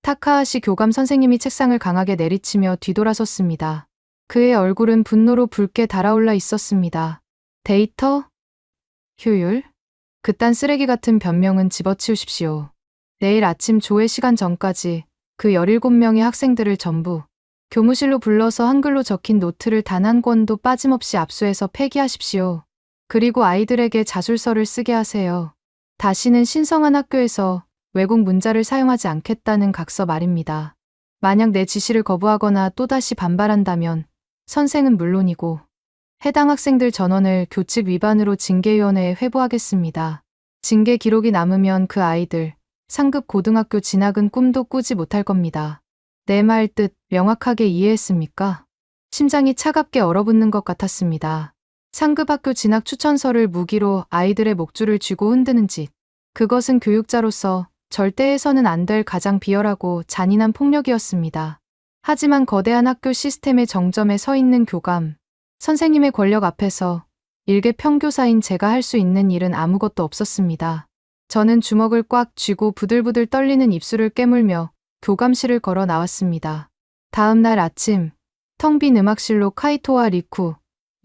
[SPEAKER 2] 타카하시 교감 선생님이 책상을 강하게 내리치며 뒤돌아섰습니다. 그의 얼굴은 분노로 붉게 달아올라 있었습니다. 데이터? 효율? 그딴 쓰레기 같은 변명은 집어치우십시오. 내일 아침 조회 시간 전까지 그 17명의 학생들을 전부 교무실로 불러서 한글로 적힌 노트를 단 한 권도 빠짐없이 압수해서 폐기하십시오. 그리고 아이들에게 자술서를 쓰게 하세요. 다시는 신성한 학교에서 외국 문자를 사용하지 않겠다는 각서 말입니다. 만약 내 지시를 거부하거나 또다시 반발한다면 선생은 물론이고 해당 학생들 전원을 교칙 위반으로 징계위원회에 회부하겠습니다. 징계 기록이 남으면 그 아이들 상급 고등학교 진학은 꿈도 꾸지 못할 겁니다. 내 말 뜻 명확하게 이해했습니까? 심장이 차갑게 얼어붙는 것 같았습니다. 상급 학교 진학 추천서를 무기로 아이들의 목줄을 쥐고 흔드는 짓. 그것은 교육자로서 절대 해서는 안 될 가장 비열하고 잔인한 폭력이었습니다. 하지만 거대한 학교 시스템의 정점에 서 있는 교감, 선생님의 권력 앞에서 일개 평교사인 제가 할 수 있는 일은 아무것도 없었습니다. 저는 주먹을 꽉 쥐고 부들부들 떨리는 입술을 깨물며 교감실을 걸어 나왔습니다. 다음 날 아침, 텅 빈 음악실로 카이토와 리쿠,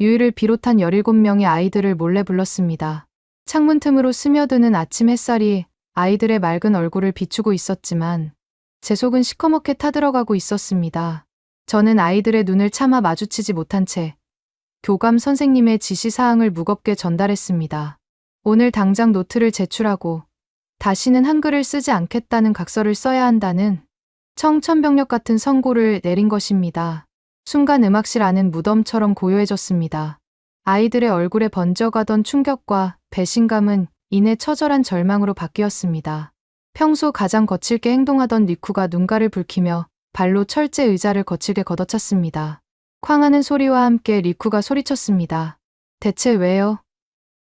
[SPEAKER 2] 유이를 비롯한 17명의 아이들을 몰래 불렀습니다. 창문 틈으로 스며드는 아침 햇살이 아이들의 맑은 얼굴을 비추고 있었지만 제 속은 시커멓게 타들어가고 있었습니다. 저는 아이들의 눈을 차마 마주치지 못한 채 교감 선생님의 지시사항을 무겁게 전달했습니다. 오늘 당장 노트를 제출하고 다시는 한글을 쓰지 않겠다는 각서를 써야 한다는 청천벽력 같은 선고를 내린 것입니다. 순간 음악실 안은 무덤처럼 고요해졌습니다. 아이들의 얼굴에 번져가던 충격과 배신감은 이내 처절한 절망으로 바뀌었습니다. 평소 가장 거칠게 행동하던 리쿠가 눈가를 붉히며 발로 철제 의자를 거칠게 걷어찼습니다. 쾅하는 소리와 함께 리쿠가 소리쳤습니다. 대체 왜요?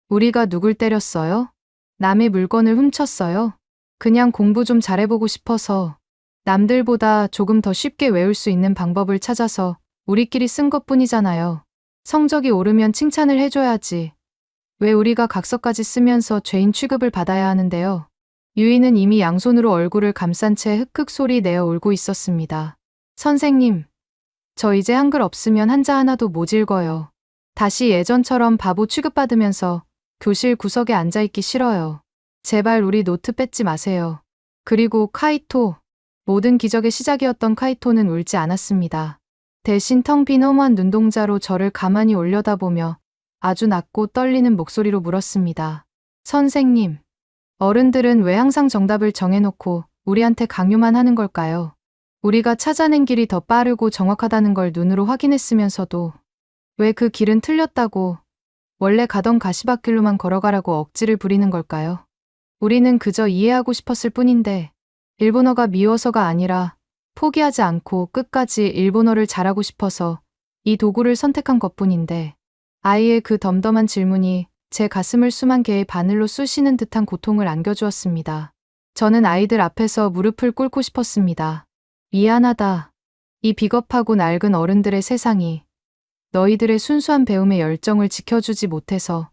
[SPEAKER 2] 우리가 누굴 때렸어요? 남의 물건을 훔쳤어요? 그냥 공부 좀 잘해보고 싶어서 남들보다 조금 더 쉽게 외울 수 있는 방법을 찾아서 우리끼리 쓴 것뿐이잖아요. 성적이 오르면 칭찬을 해줘야지. 왜 우리가 각서까지 쓰면서 죄인 취급을 받아야 하는데요? 유이는 이미 양손으로 얼굴을 감싼 채 흑흑 소리 내어 울고 있었습니다. 선생님, 저 이제 한글 없으면 한자 하나도 못 읽어요. 다시 예전처럼 바보 취급받으면서 교실 구석에 앉아있기 싫어요. 제발 우리 노트 뺏지 마세요. 그리고 카이토. 모든 기적의 시작이었던 카이토는 울지 않았습니다. 대신 텅 빈 허무한 눈동자로 저를 가만히 올려다보며 아주 낮고 떨리는 목소리로 물었습니다. 선생님, 어른들은 왜 항상 정답을 정해놓고 우리한테 강요만 하는 걸까요? 우리가 찾아낸 길이 더 빠르고 정확하다는 걸 눈으로 확인했으면서도 왜 그 길은 틀렸다고 원래 가던 가시밭길로만 걸어가라고 억지를 부리는 걸까요? 우리는 그저 이해하고 싶었을 뿐인데 일본어가 미워서가 아니라 포기하지 않고 끝까지 일본어를 잘하고 싶어서 이 도구를 선택한 것뿐인데 아이의 그 덤덤한 질문이 제 가슴을 수만 개의 바늘로 쑤시는 듯한 고통을 안겨주었습니다. 저는 아이들 앞에서 무릎을 꿇고 싶었습니다. 미안하다. 이 비겁하고 낡은 어른들의 세상이 너희들의 순수한 배움의 열정을 지켜주지 못해서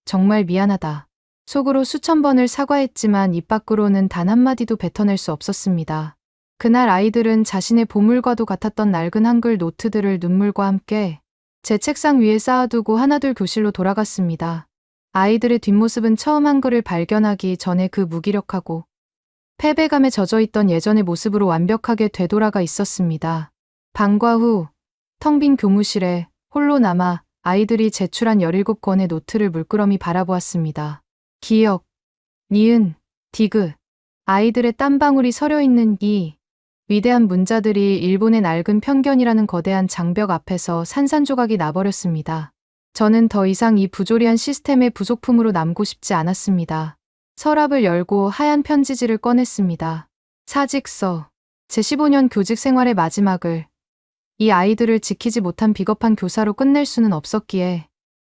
[SPEAKER 2] 정말 미안하다. 속으로 수천 번을 사과했지만 입 밖으로는 단 한마디도 뱉어낼 수 없었습니다. 그날 아이들은 자신의 보물과도 같았던 낡은 한글 노트들을 눈물과 함께 제 책상 위에 쌓아두고 하나둘 교실로 돌아갔습니다. 아이들의 뒷모습은 처음 한글을 발견하기 전에 그 무기력하고 패배감에 젖어있던 예전의 모습으로 완벽하게 되돌아가 있었습니다. 방과 후 텅 빈 교무실에 홀로 남아 아이들이 제출한 17권의 노트를 물끄러미 바라보았습니다. 기역, 니은, 디귿. 아이들의 땀방울이 서려있는 이 위대한 문자들이 일본의 낡은 편견이라는 거대한 장벽 앞에서 산산조각이 나버렸습니다. 저는 더 이상 이 부조리한 시스템의 부속품으로 남고 싶지 않았습니다. 서랍을 열고 하얀 편지지를 꺼냈습니다. 사직서. 제 15년 교직 생활의 마지막을 이 아이들을 지키지 못한 비겁한 교사로 끝낼 수는 없었기에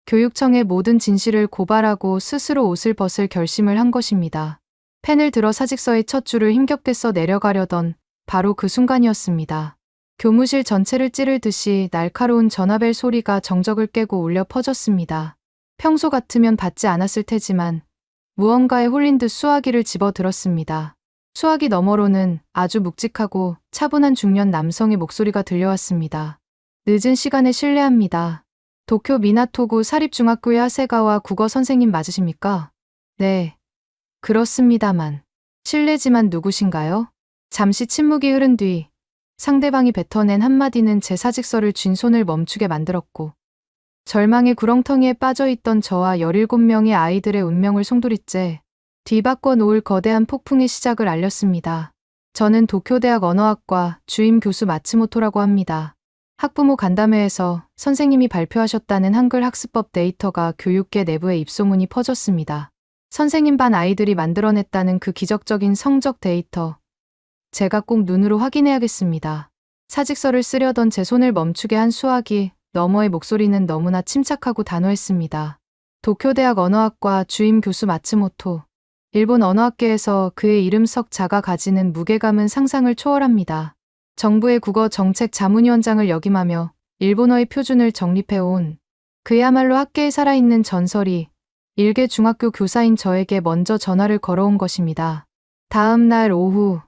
[SPEAKER 2] 교육청의 모든 진실을 고발하고 스스로 옷을 벗을 결심을 한 것입니다. 펜을 들어 사직서의 첫 줄을 힘겹게 써 내려가려던 바로 그 순간이었습니다. 교무실 전체를 찌를 듯이 날카로운 전화벨 소리가 정적을 깨고 울려 퍼졌습니다. 평소 같으면 받지 않았을 테지만 무언가에 홀린 듯 수화기를 집어들었습니다. 수화기 너머로는 아주 묵직하고 차분한 중년 남성의 목소리가 들려왔습니다. 늦은 시간에 실례합니다. 도쿄 미나토구 사립중학교의 하세가와 국어 선생님 맞으십니까? 네. 그렇습니다만. 실례지만 누구신가요? 잠시 침묵이 흐른 뒤 상대방이 뱉어낸 한마디는 제 사직서를 쥔 손을 멈추게 만들었고, 절망의 구렁텅이에 빠져있던 저와 17명의 아이들의 운명을 송두리째 뒤바꿔 놓을 거대한 폭풍의 시작을 알렸습니다. 저는 도쿄대학 언어학과 주임 교수 마츠모토라고 합니다. 학부모 간담회에서 선생님이 발표하셨다는 한글 학습법 데이터가 교육계 내부에 입소문이 퍼졌습니다. 선생님 반 아이들이 만들어냈다는 그 기적적인 성적 데이터. 제가 꼭 눈으로 확인해야겠습니다. 사직서를 쓰려던 제 손을 멈추게 한 수화기 너머의 목소리는 너무나 침착하고 단호했습니다. 도쿄대학 언어학과 주임 교수 마츠모토. 일본 언어학계에서 그의 이름 석 자가 가지는 무게감은 상상을 초월합니다. 정부의 국어 정책 자문위원장을 역임하며 일본어의 표준을 정립해온 그야말로 학계에 살아있는 전설이 일개 중학교 교사인 저에게 먼저 전화를 걸어온 것입니다. 다음 날 오후,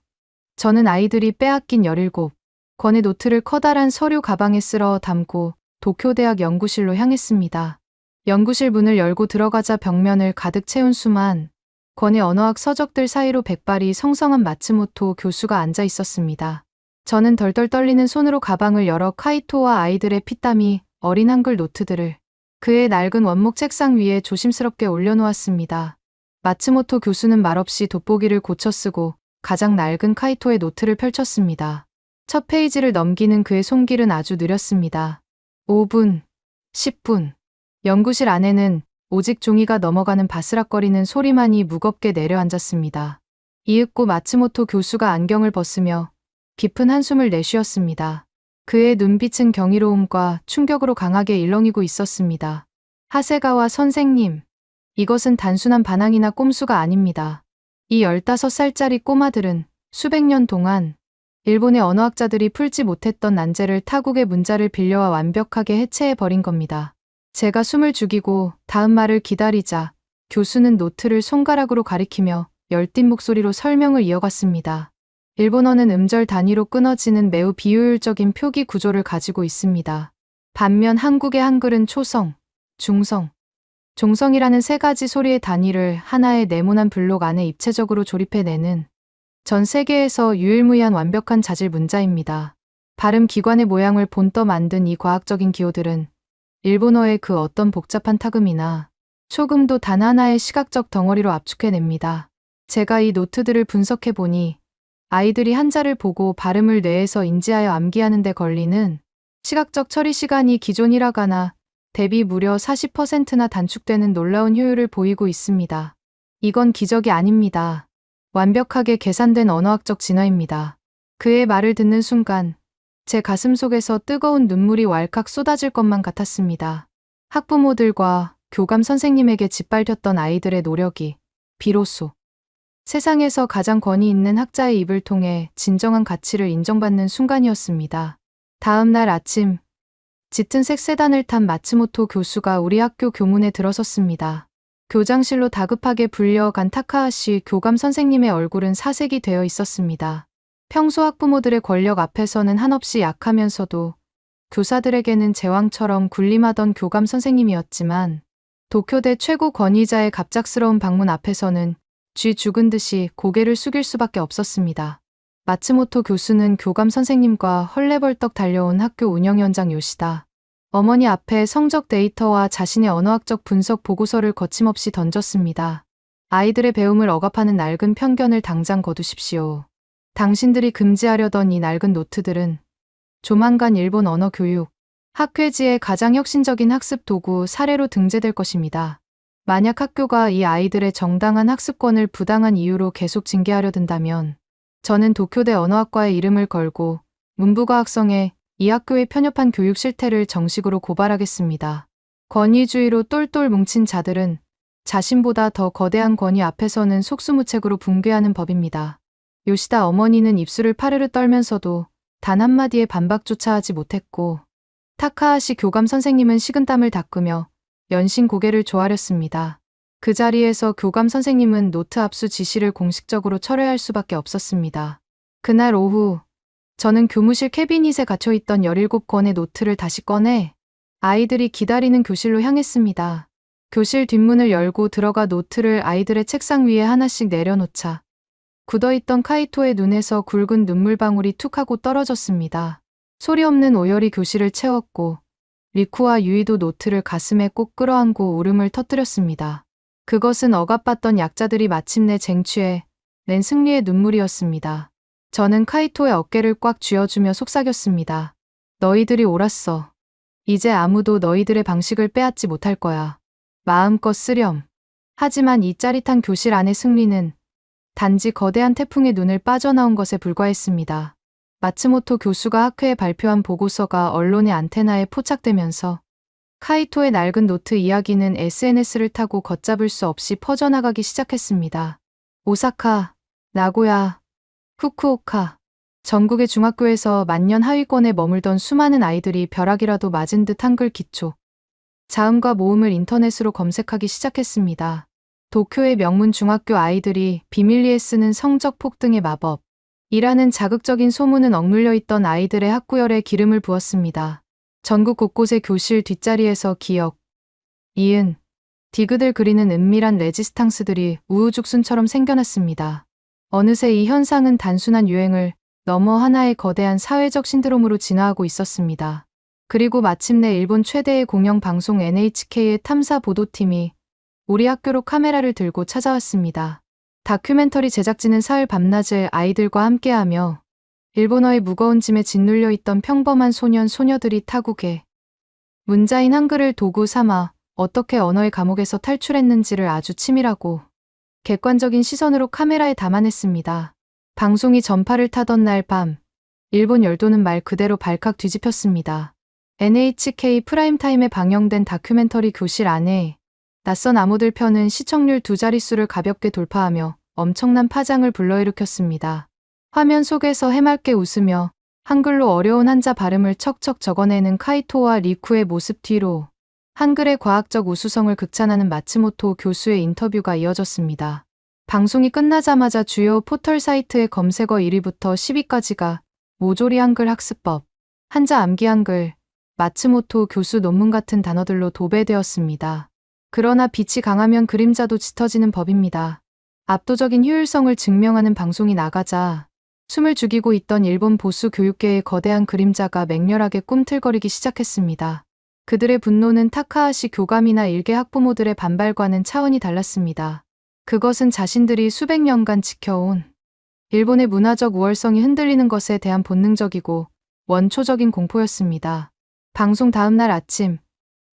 [SPEAKER 2] 저는 아이들이 빼앗긴 17권의 노트를 커다란 서류 가방에 쓸어 담고 도쿄대학 연구실로 향했습니다. 연구실 문을 열고 들어가자 벽면을 가득 채운 수만 권의 언어학 서적들 사이로 백발이 성성한 마츠모토 교수가 앉아 있었습니다. 저는 덜덜 떨리는 손으로 가방을 열어 카이토와 아이들의 피땀이 어린 한글 노트들을 그의 낡은 원목 책상 위에 조심스럽게 올려놓았습니다. 마츠모토 교수는 말없이 돋보기를 고쳐 쓰고 가장 낡은 카이토의 노트를 펼쳤습니다. 첫 페이지를 넘기는 그의 손길은 아주 느렸습니다. 5분, 10분. 연구실 안에는 오직 종이가 넘어가는 바스락거리는 소리만이 무겁게 내려앉았습니다. 이윽고 마츠모토 교수가 안경을 벗으며 깊은 한숨을 내쉬었습니다. 그의 눈빛은 경이로움과 충격으로 강하게 일렁이고 있었습니다. 하세가와 선생님, 이것은 단순한 반항이나 꼼수가 아닙니다. 이 15살짜리 꼬마들은 수백 년 동안 일본의 언어학자들이 풀지 못했던 난제를 타국의 문자를 빌려와 완벽하게 해체해버린 겁니다. 제가 숨을 죽이고 다음 말을 기다리자 교수는 노트를 손가락으로 가리키며 열띤 목소리로 설명을 이어갔습니다. 일본어는 음절 단위로 끊어지는 매우 비효율적인 표기 구조를 가지고 있습니다. 반면 한국의 한글은 초성, 중성, 종성이라는 세 가지 소리의 단위를 하나의 네모난 블록 안에 입체적으로 조립해내는 전 세계에서 유일무이한 완벽한 자질 문자입니다. 발음 기관의 모양을 본떠 만든 이 과학적인 기호들은 일본어의 그 어떤 복잡한 타금이나 초금도 단 하나의 시각적 덩어리로 압축해냅니다. 제가 이 노트들을 분석해보니 아이들이 한자를 보고 발음을 뇌에서 인지하여 암기하는 데 걸리는 시각적 처리 시간이 기존 히라가나 대비 무려 40%나 단축되는 놀라운 효율을 보이고 있습니다. 이건 기적이 아닙니다. 완벽하게 계산된 언어학적 진화입니다. 그의 말을 듣는 순간 제 가슴 속에서 뜨거운 눈물이 왈칵 쏟아질 것만 같았습니다. 학부모들과 교감 선생님에게 짓밟혔던 아이들의 노력이 비로소 세상에서 가장 권위 있는 학자의 입을 통해 진정한 가치를 인정받는 순간이었습니다. 다음 날 아침, 짙은 색 세단을 탄 마츠모토 교수가 우리 학교 교문에 들어섰습니다. 교장실로 다급하게 불려간 타카하시 교감 선생님의 얼굴은 사색이 되어 있었습니다. 평소 학부모들의 권력 앞에서는 한없이 약하면서도 교사들에게는 제왕처럼 군림하던 교감 선생님이었지만 도쿄대 최고 권위자의 갑작스러운 방문 앞에서는 쥐 죽은 듯이 고개를 숙일 수밖에 없었습니다. 마츠모토 교수는 교감 선생님과 헐레벌떡 달려온 학교 운영위원장 요시다 어머니 앞에 성적 데이터와 자신의 언어학적 분석 보고서를 거침없이 던졌습니다. 아이들의 배움을 억압하는 낡은 편견을 당장 거두십시오. 당신들이 금지하려던 이 낡은 노트들은 조만간 일본 언어 교육, 학회지의 가장 혁신적인 학습 도구 사례로 등재될 것입니다. 만약 학교가 이 아이들의 정당한 학습권을 부당한 이유로 계속 징계하려 든다면 저는 도쿄대 언어학과의 이름을 걸고 문부과학성에 이 학교의 편협한 교육 실태를 정식으로 고발하겠습니다. 권위주의로 똘똘 뭉친 자들은 자신보다 더 거대한 권위 앞에서는 속수무책으로 붕괴하는 법입니다. 요시다 어머니는 입술을 파르르 떨면서도 단 한마디의 반박조차 하지 못했고 타카하시 교감 선생님은 식은땀을 닦으며 연신 고개를 조아렸습니다. 그 자리에서 교감 선생님은 노트 압수 지시를 공식적으로 철회할 수밖에 없었습니다. 그날 오후 저는 교무실 캐비닛에 갇혀있던 17권의 노트를 다시 꺼내 아이들이 기다리는 교실로 향했습니다. 교실 뒷문을 열고 들어가 노트를 아이들의 책상 위에 하나씩 내려놓자 굳어있던 카이토의 눈에서 굵은 눈물방울이 툭 하고 떨어졌습니다. 소리 없는 오열이 교실을 채웠고 리쿠와 유이도 노트를 가슴에 꼭 끌어안고 울음을 터뜨렸습니다. 그것은 억압받던 약자들이 마침내 쟁취해 낸 승리의 눈물이었습니다. 저는 카이토의 어깨를 꽉 쥐어주며 속삭였습니다. 너희들이 옳았어. 이제 아무도 너희들의 방식을 빼앗지 못할 거야. 마음껏 쓰렴. 하지만 이 짜릿한 교실 안의 승리는 단지 거대한 태풍의 눈을 빠져나온 것에 불과했습니다. 마츠모토 교수가 학회에 발표한 보고서가 언론의 안테나에 포착되면서 카이토의 낡은 노트 이야기는 SNS를 타고 걷잡을 수 없이 퍼져나가기 시작했습니다. 오사카, 나고야, 후쿠오카, 전국의 중학교에서 만년 하위권에 머물던 수많은 아이들이 벼락이라도 맞은 듯 한글 기초, 자음과 모음을 인터넷으로 검색하기 시작했습니다. 도쿄의 명문 중학교 아이들이 비밀리에 쓰는 성적 폭등의 마법, 이라는 자극적인 소문은 억눌려 있던 아이들의 학구열에 기름을 부었습니다. 전국 곳곳의 교실 뒷자리에서 기역, 이은, 디귿을 그리는 은밀한 레지스탕스들이 우후죽순처럼 생겨났습니다. 어느새 이 현상은 단순한 유행을 넘어 하나의 거대한 사회적 신드롬으로 진화하고 있었습니다. 그리고 마침내 일본 최대의 공영방송 NHK의 탐사 보도팀이 우리 학교로 카메라를 들고 찾아왔습니다. 다큐멘터리 제작진은 사흘 밤낮을 아이들과 함께하며 일본어의 무거운 짐에 짓눌려 있던 평범한 소년, 소녀들이 타국에 문자인 한글을 도구 삼아 어떻게 언어의 감옥에서 탈출했는지를 아주 치밀하고 객관적인 시선으로 카메라에 담아냈습니다. 방송이 전파를 타던 날 밤, 일본 열도는 말 그대로 발칵 뒤집혔습니다. NHK 프라임타임에 방영된 다큐멘터리 교실 안에 낯선 암호들 편은 시청률 2자릿수를 가볍게 돌파하며 엄청난 파장을 불러일으켰습니다. 화면 속에서 해맑게 웃으며 한글로 어려운 한자 발음을 척척 적어내는 카이토와 리쿠의 모습 뒤로 한글의 과학적 우수성을 극찬하는 마츠모토 교수의 인터뷰가 이어졌습니다. 방송이 끝나자마자 주요 포털 사이트의 검색어 1위부터 10위까지가 모조리 한글 학습법, 한자 암기 한글, 마츠모토 교수 논문 같은 단어들로 도배되었습니다. 그러나 빛이 강하면 그림자도 짙어지는 법입니다. 압도적인 효율성을 증명하는 방송이 나가자 숨을 죽이고 있던 일본 보수 교육계의 거대한 그림자가 맹렬하게 꿈틀거리기 시작했습니다. 그들의 분노는 타카하시 교감이나 일개 학부모들의 반발과는 차원이 달랐습니다. 그것은 자신들이 수백 년간 지켜온 일본의 문화적 우월성이 흔들리는 것에 대한 본능적이고 원초적인 공포였습니다. 방송 다음 날 아침,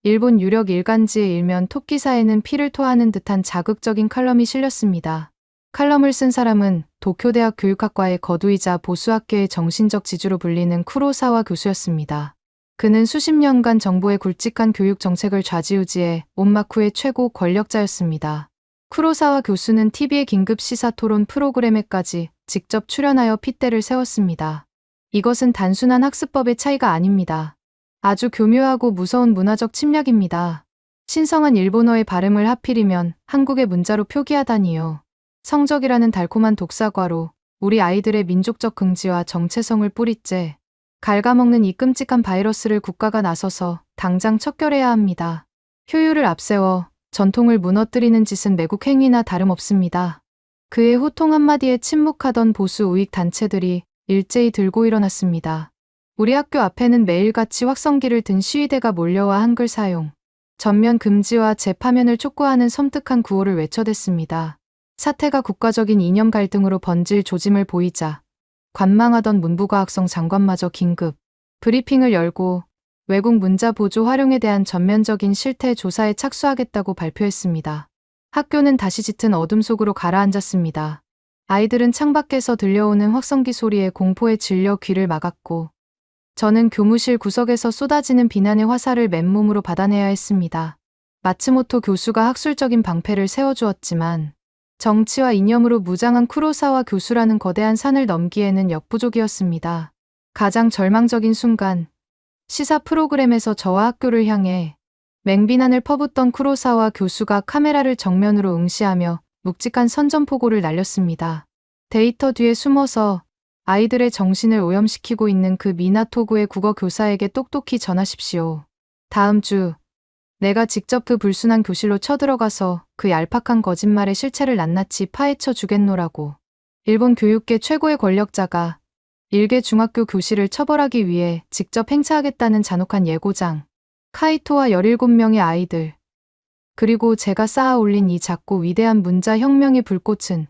[SPEAKER 2] 일본 유력 일간지의 일면 톱기사에는 피를 토하는 듯한 자극적인 칼럼이 실렸습니다. 칼럼을 쓴 사람은 도쿄대학 교육학과의 거두이자 보수학계의 정신적 지주로 불리는 쿠로사와 교수였습니다. 그는 수십 년간 정부의 굵직한 교육 정책을 좌지우지해 온마쿠의 최고 권력자였습니다. 쿠로사와 교수는 TV의 긴급 시사 토론 프로그램에까지 직접 출연하여 핏대를 세웠습니다. 이것은 단순한 학습법의 차이가 아닙니다. 아주 교묘하고 무서운 문화적 침략입니다. 신성한 일본어의 발음을 하필이면 한국의 문자로 표기하다니요. 성적이라는 달콤한 독사과로 우리 아이들의 민족적 긍지와 정체성을 뿌리째 갉아먹는 이 끔찍한 바이러스를 국가가 나서서 당장 척결해야 합니다. 효율을 앞세워 전통을 무너뜨리는 짓은 매국 행위나 다름없습니다. 그의 호통 한마디에 침묵하던 보수 우익 단체들이 일제히 들고 일어났습니다. 우리 학교 앞에는 매일같이 확성기를 든 시위대가 몰려와 한글 사용, 전면 금지와 재파면을 촉구하는 섬뜩한 구호를 외쳐댔습니다. 사태가 국가적인 이념 갈등으로 번질 조짐을 보이자 관망하던 문부과학성 장관마저 긴급 브리핑을 열고 외국 문자 보조 활용에 대한 전면적인 실태 조사에 착수하겠다고 발표했습니다. 학교는 다시 짙은 어둠 속으로 가라앉았습니다. 아이들은 창밖에서 들려오는 확성기 소리에 공포에 질려 귀를 막았고 저는 교무실 구석에서 쏟아지는 비난의 화살을 맨몸으로 받아내야 했습니다. 마츠모토 교수가 학술적인 방패를 세워주었지만 정치와 이념으로 무장한 쿠로사와 교수라는 거대한 산을 넘기에는 역부족이었습니다. 가장 절망적인 순간, 시사 프로그램에서 저와 학교를 향해 맹비난을 퍼붓던 쿠로사와 교수가 카메라를 정면으로 응시하며 묵직한 선전포고를 날렸습니다. 데이터 뒤에 숨어서 아이들의 정신을 오염시키고 있는 그 미나토구의 국어 교사에게 똑똑히 전하십시오. 다음 주 내가 직접 그 불순한 교실로 쳐들어가서 그 얄팍한 거짓말의 실체를 낱낱이 파헤쳐 주겠노라고. 일본 교육계 최고의 권력자가 일개 중학교 교실을 처벌하기 위해 직접 행차하겠다는 잔혹한 예고장. 카이토와 17명의 아이들. 그리고 제가 쌓아 올린 이 작고 위대한 문자 혁명의 불꽃은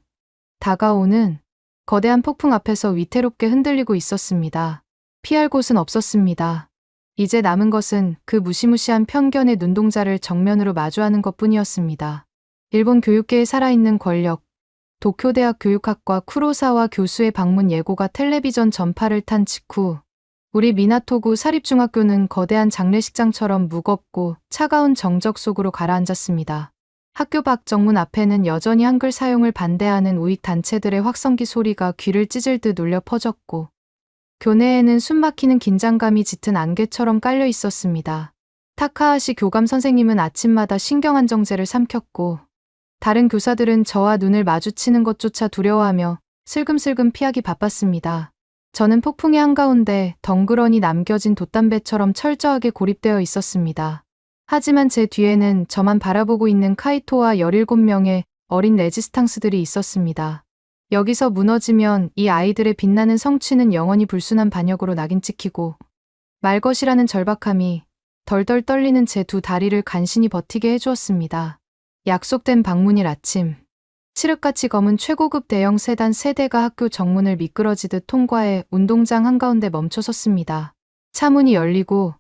[SPEAKER 2] 다가오는 거대한 폭풍 앞에서 위태롭게 흔들리고 있었습니다. 피할 곳은 없었습니다. 이제 남은 것은 그 무시무시한 편견의 눈동자를 정면으로 마주하는 것뿐이었습니다. 일본 교육계의 살아있는 권력, 도쿄대학 교육학과 쿠로사와 교수의 방문 예고가 텔레비전 전파를 탄 직후 우리 미나토구 사립중학교는 거대한 장례식장처럼 무겁고 차가운 정적 속으로 가라앉았습니다. 학교 밖 정문 앞에는 여전히 한글 사용을 반대하는 우익 단체들의 확성기 소리가 귀를 찢을 듯 울려 퍼졌고 교내에는 숨막히는 긴장감이 짙은 안개처럼 깔려 있었습니다. 타카하시 교감 선생님은 아침마다 신경안정제를 삼켰고 다른 교사들은 저와 눈을 마주치는 것조차 두려워하며 슬금슬금 피하기 바빴습니다. 저는 폭풍의 한가운데 덩그러니 남겨진 돛담배처럼 철저하게 고립되어 있었습니다. 하지만 제 뒤에는 저만 바라보고 있는 카이토와 17명의 어린 레지스탕스들이 있었습니다. 여기서 무너지면 이 아이들의 빛나는 성취는 영원히 불순한 반역으로 낙인 찍히고 말것이라는 절박함이 덜덜 떨리는 제 두 다리를 간신히 버티게 해주었습니다. 약속된 방문일 아침. 칠흑같이 검은 최고급 대형 세단 3대가 학교 정문을 미끄러지듯 통과해 운동장 한가운데 멈춰섰습니다. 차문이 열리고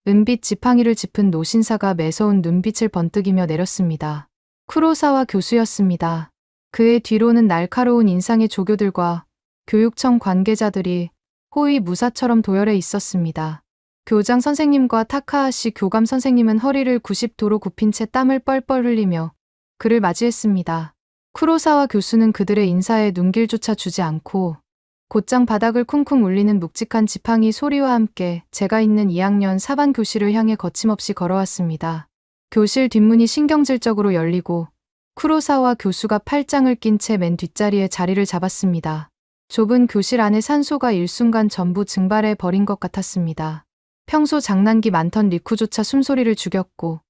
[SPEAKER 2] 은빛 지팡이를 짚은 노신사가 매서운 눈빛을 번뜩이며 내렸습니다. 쿠로사와 교수였습니다. 그의 뒤로는 날카로운 인상의 조교들과 교육청 관계자들이 호위 무사처럼 도열해 있었습니다. 교장 선생님과 타카하시 교감 선생님은 허리를 90도로 굽힌 채 땀을 뻘뻘 흘리며 그를 맞이했습니다. 쿠로사와 교수는 그들의 인사에 눈길조차 주지 않고 곧장 바닥을 쿵쿵 울리는 묵직한 지팡이 소리와 함께 제가 있는 2학년 4반 교실을 향해 거침없이 걸어왔습니다. 교실 뒷문이 신경질적으로 열리고 쿠로사와 교수가 팔짱을 낀 채 맨 뒷자리에 자리를 잡았습니다. 좁은 교실 안에 산소가 일순간 전부 증발해 버린 것 같았습니다. 평소 장난기 많던 리쿠조차 숨소리를 죽였고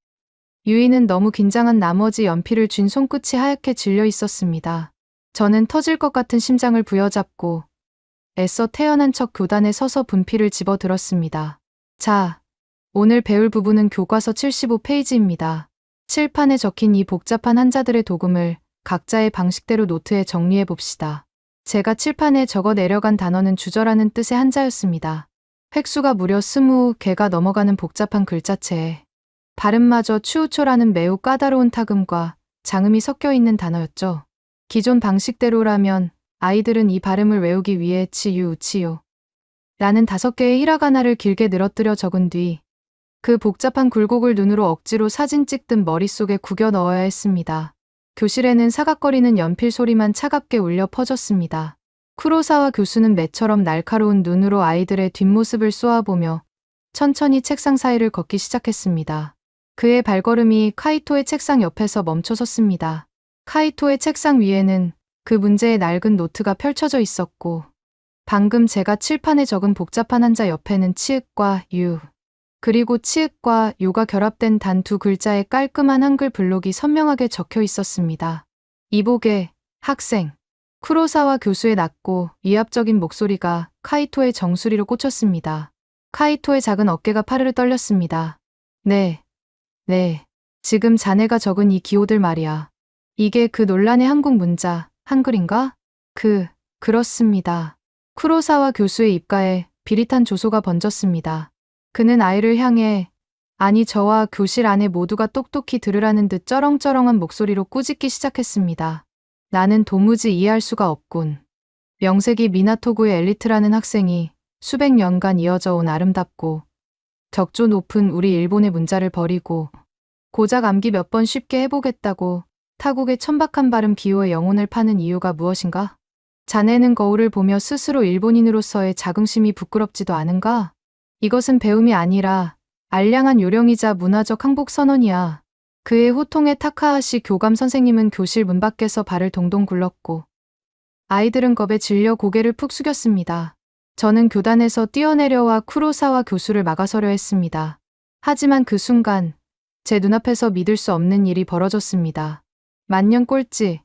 [SPEAKER 2] 유이는 너무 긴장한 나머지 연필을 쥔 손끝이 하얗게 질려 있었습니다. 저는 터질 것 같은 심장을 부여잡고 애써 태연한 척 교단에 서서 분필을 집어들었습니다. 자, 오늘 배울 부분은 교과서 75페이지입니다. 칠판에 적힌 이 복잡한 한자들의 도금을 각자의 방식대로 노트에 정리해 봅시다. 제가 칠판에 적어 내려간 단어는 주저라는 뜻의 한자였습니다. 획수가 무려 20개가 넘어가는 복잡한 글자체에 발음마저 추우초라는 매우 까다로운 타금과 장음이 섞여 있는 단어였죠. 기존 방식대로라면 아이들은 이 발음을 외우기 위해 치유 라는 5개의 히라가나를 길게 늘어뜨려 적은 뒤 그 복잡한 굴곡을 눈으로 억지로 사진 찍듯 머릿속에 구겨 넣어야 했습니다. 교실에는 사각거리는 연필 소리만 차갑게 울려 퍼졌습니다. 쿠로사와 교수는 매처럼 날카로운 눈으로 아이들의 뒷모습을 쏘아보며 천천히 책상 사이를 걷기 시작했습니다. 그의 발걸음이 카이토의 책상 옆에서 멈춰섰습니다. 카이토의 책상 위에는 그 문제의 낡은 노트가 펼쳐져 있었고 방금 제가 칠판에 적은 복잡한 한자 옆에는 치읓과 유 그리고 치읓과 요가 결합된 단 2글자의 깔끔한 한글 블록이 선명하게 적혀 있었습니다. 이복의 학생. 쿠로사와 교수의 낮고 위압적인 목소리가 카이토의 정수리로 꽂혔습니다. 카이토의 작은 어깨가 파르르 떨렸습니다. 네. 지금 자네가 적은 이 기호들 말이야. 이게 그 논란의 한국 문자, 한글인가? 그렇습니다. 쿠로사와 교수의 입가에 비릿한 조소가 번졌습니다. 그는 아이를 향해 아니 저와 교실 안에 모두가 똑똑히 들으라는 듯 쩌렁쩌렁한 목소리로 꾸짖기 시작했습니다. 나는 도무지 이해할 수가 없군. 명색이 미나토구의 엘리트라는 학생이 수백 년간 이어져 온 아름답고 격조 높은 우리 일본의 문자를 버리고 고작 암기 몇 번 쉽게 해보겠다고 타국의 천박한 발음 기호의 영혼을 파는 이유가 무엇인가? 자네는 거울을 보며 스스로 일본인으로서의 자긍심이 부끄럽지도 않은가? 이것은 배움이 아니라 알량한 요령이자 문화적 항복 선언이야. 그의 호통에 타카하시 교감 선생님은 교실 문 밖에서 발을 동동 굴렀고 아이들은 겁에 질려 고개를 푹 숙였습니다. 저는 교단에서 뛰어내려와 쿠로사와 교수를 막아서려 했습니다. 하지만 그 순간 제 눈앞에서 믿을 수 없는 일이 벌어졌습니다. 만년 꼴찌,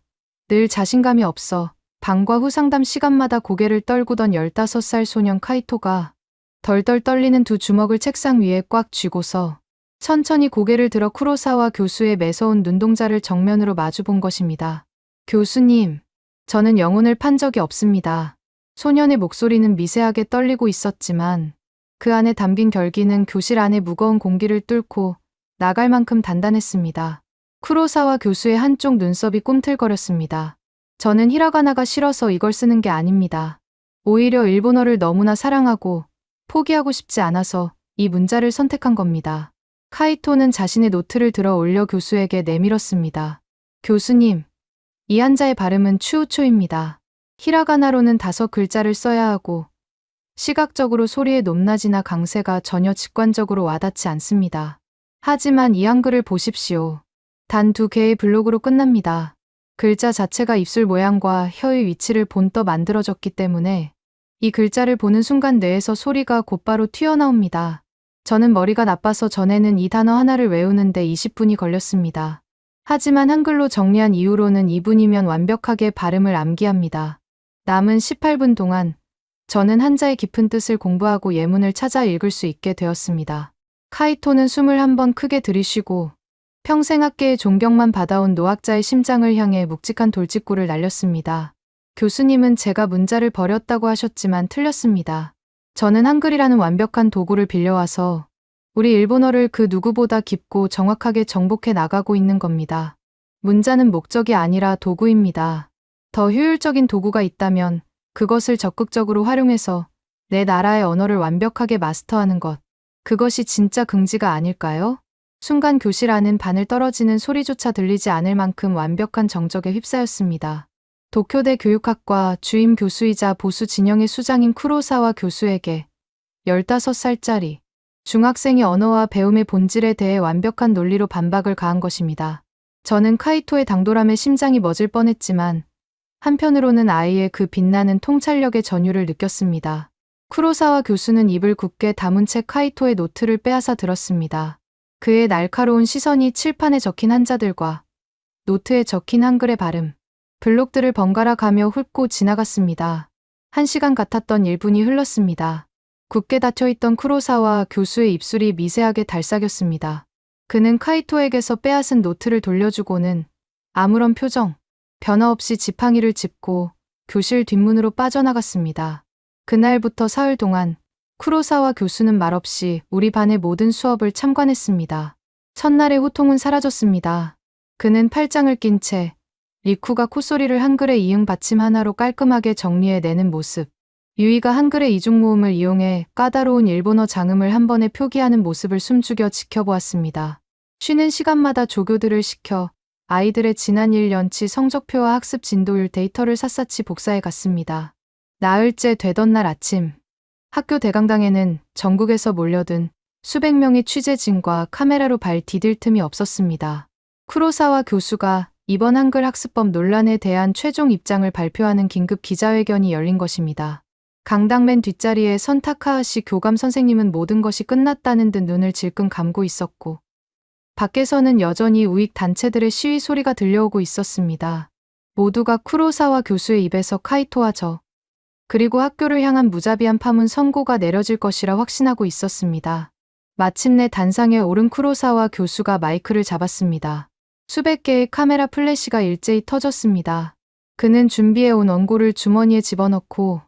[SPEAKER 2] 늘 자신감이 없어 방과 후 상담 시간마다 고개를 떨구던 15살 소년 카이토가 덜덜 떨리는 두 주먹을 책상 위에 꽉 쥐고서 천천히 고개를 들어 쿠로사와 교수의 매서운 눈동자를 정면으로 마주본 것입니다. 교수님, 저는 영혼을 판 적이 없습니다. 소년의 목소리는 미세하게 떨리고 있었지만 그 안에 담긴 결기는 교실 안의 무거운 공기를 뚫고 나갈 만큼 단단했습니다. 쿠로사와 교수의 한쪽 눈썹이 꿈틀거렸습니다. 저는 히라가나가 싫어서 이걸 쓰는 게 아닙니다. 오히려 일본어를 너무나 사랑하고 포기하고 싶지 않아서 이 문자를 선택한 겁니다. 카이토는 자신의 노트를 들어 올려 교수에게 내밀었습니다. 교수님, 이 한자의 발음은 추우초입니다. 히라가나로는 5글자를 써야 하고 시각적으로 소리의 높낮이나 강세가 전혀 직관적으로 와닿지 않습니다. 하지만 이 한글을 보십시오. 단 2개의 블록으로 끝납니다. 글자 자체가 입술 모양과 혀의 위치를 본떠 만들어졌기 때문에 이 글자를 보는 순간 뇌에서 소리가 곧바로 튀어나옵니다. 저는 머리가 나빠서 전에는 이 단어 하나를 외우는데 20분이 걸렸습니다. 하지만 한글로 정리한 이후로는 2분이면 완벽하게 발음을 암기합니다. 남은 18분 동안 저는 한자의 깊은 뜻을 공부하고 예문을 찾아 읽을 수 있게 되었습니다. 카이토는 숨을 한번 크게 들이쉬고 평생 학계의 존경만 받아온 노학자의 심장을 향해 묵직한 돌직구를 날렸습니다. 교수님은 제가 문자를 버렸다고 하셨지만 틀렸습니다. 저는 한글이라는 완벽한 도구를 빌려와서 우리 일본어를 그 누구보다 깊고 정확하게 정복해 나가고 있는 겁니다. 문자는 목적이 아니라 도구입니다. 더 효율적인 도구가 있다면 그것을 적극적으로 활용해서 내 나라의 언어를 완벽하게 마스터하는 것. 그것이 진짜 긍지가 아닐까요? 순간 교실 안은 바늘 떨어지는 소리조차 들리지 않을 만큼 완벽한 정적에 휩싸였습니다. 도쿄대 교육학과 주임 교수이자 보수 진영의 수장인 쿠로사와 교수에게 15살짜리 중학생이 언어와 배움의 본질에 대해 완벽한 논리로 반박을 가한 것입니다. 저는 카이토의 당돌함에 심장이 멎을 뻔했지만 한편으로는 아이의 그 빛나는 통찰력의 전율을 느꼈습니다. 쿠로사와 교수는 입을 굳게 다문 채 카이토의 노트를 빼앗아 들었습니다. 그의 날카로운 시선이 칠판에 적힌 한자들과 노트에 적힌 한글의 발음, 블록들을 번갈아 가며 훑고 지나갔습니다. 1시간 같았던 1분이 흘렀습니다. 굳게 닫혀있던 쿠로사와 교수의 입술이 미세하게 달싹였습니다. 그는 카이토에게서 빼앗은 노트를 돌려주고는 아무런 표정, 변화 없이 지팡이를 짚고 교실 뒷문으로 빠져나갔습니다. 그날부터 사흘 동안 쿠로사와 교수는 말없이 우리 반의 모든 수업을 참관했습니다. 첫날의 호통은 사라졌습니다. 그는 팔짱을 낀 채 리쿠가 콧소리를 한글의 이응 받침 하나로 깔끔하게 정리해내는 모습, 유이가 한글의 이중모음을 이용해 까다로운 일본어 장음을 한 번에 표기하는 모습을 숨죽여 지켜보았습니다. 쉬는 시간마다 조교들을 시켜 아이들의 지난 1년치 성적표와 학습 진도율 데이터를 샅샅이 복사해 갔습니다. 나흘째 되던 날 아침, 학교 대강당에는 전국에서 몰려든 수백 명의 취재진과 카메라로 발 디딜 틈이 없었습니다. 쿠로사와 교수가 이번 한글 학습법 논란에 대한 최종 입장을 발표하는 긴급 기자회견이 열린 것입니다. 강당 맨 뒷자리에 선 타카하시 교감 선생님은 모든 것이 끝났다는 듯 눈을 질끈 감고 있었고, 밖에서는 여전히 우익 단체들의 시위 소리가 들려오고 있었습니다. 모두가 쿠로사와 교수의 입에서 카이토와 저, 그리고 학교를 향한 무자비한 파문 선고가 내려질 것이라 확신하고 있었습니다. 마침내 단상에 오른 쿠로사와 교수가 마이크를 잡았습니다. 수백 개의 카메라 플래시가 일제히 터졌습니다. 그는 준비해온 원고를 주머니에 집어넣고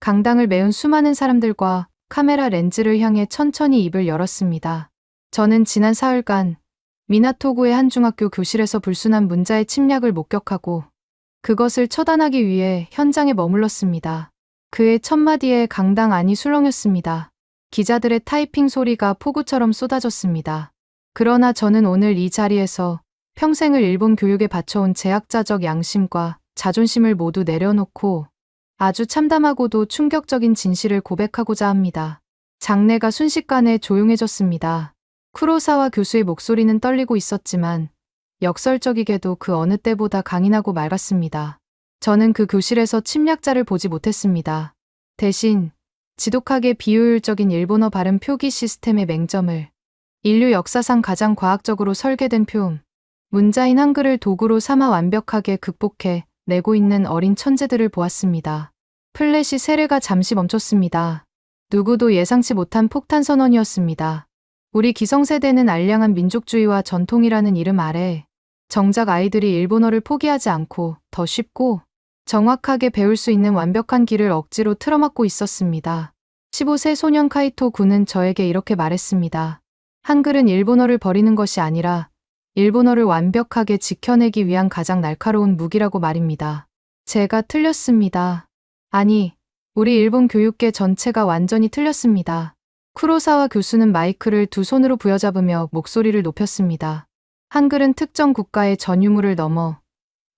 [SPEAKER 2] 강당을 메운 수많은 사람들과 카메라 렌즈를 향해 천천히 입을 열었습니다. 저는 지난 사흘간 미나토구의 한 중학교 교실에서 불순한 문자의 침략을 목격하고 그것을 처단하기 위해 현장에 머물렀습니다. 그의 첫 마디에 강당 안이 술렁였습니다. 기자들의 타이핑 소리가 폭우처럼 쏟아졌습니다. 그러나 저는 오늘 이 자리에서 평생을 일본 교육에 바쳐온 제학자적 양심과 자존심을 모두 내려놓고 아주 참담하고도 충격적인 진실을 고백하고자 합니다. 장내가 순식간에 조용해졌습니다. 쿠로사와 교수의 목소리는 떨리고 있었지만 역설적이게도 그 어느 때보다 강인하고 맑았습니다. 저는 그 교실에서 침략자를 보지 못했습니다. 대신 지독하게 비효율적인 일본어 발음 표기 시스템의 맹점을, 인류 역사상 가장 과학적으로 설계된 표음, 문자인 한글을 도구로 삼아 완벽하게 극복해 내고 있는 어린 천재들을 보았습니다. 플래시 세례가 잠시 멈췄습니다. 누구도 예상치 못한 폭탄 선언이었습니다. 우리 기성세대는 알량한 민족주의와 전통이라는 이름 아래 정작 아이들이 일본어를 포기하지 않고 더 쉽고 정확하게 배울 수 있는 완벽한 길을 억지로 틀어막고 있었습니다. 15세 소년 카이토 군은 저에게 이렇게 말했습니다. 한글은 일본어를 버리는 것이 아니라 일본어를 완벽하게 지켜내기 위한 가장 날카로운 무기라고 말입니다. 제가 틀렸습니다. 아니, 우리 일본 교육계 전체가 완전히 틀렸습니다. 쿠로사와 교수는 마이크를 두 손으로 부여잡으며 목소리를 높였습니다. 한글은 특정 국가의 전유물을 넘어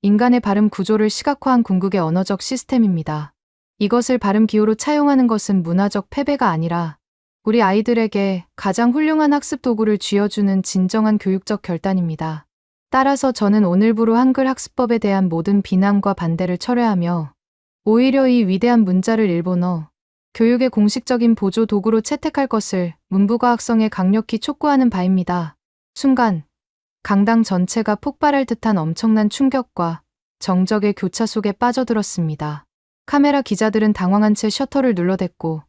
[SPEAKER 2] 인간의 발음 구조를 시각화한 궁극의 언어적 시스템입니다. 이것을 발음 기호로 차용하는 것은 문화적 패배가 아니라 우리 아이들에게 가장 훌륭한 학습 도구를 쥐어주는 진정한 교육적 결단입니다. 따라서 저는 오늘부로 한글 학습법에 대한 모든 비난과 반대를 철회하며 오히려 이 위대한 문자를 일본어 교육의 공식적인 보조 도구로 채택할 것을 문부과 학성에 강력히 촉구하는 바입니다. 순간 강당 전체가 폭발할 듯한 엄청난 충격과 정적의 교차 속에 빠져들었습니다. 카메라 기자들은 당황한 채 셔터를 눌러댔고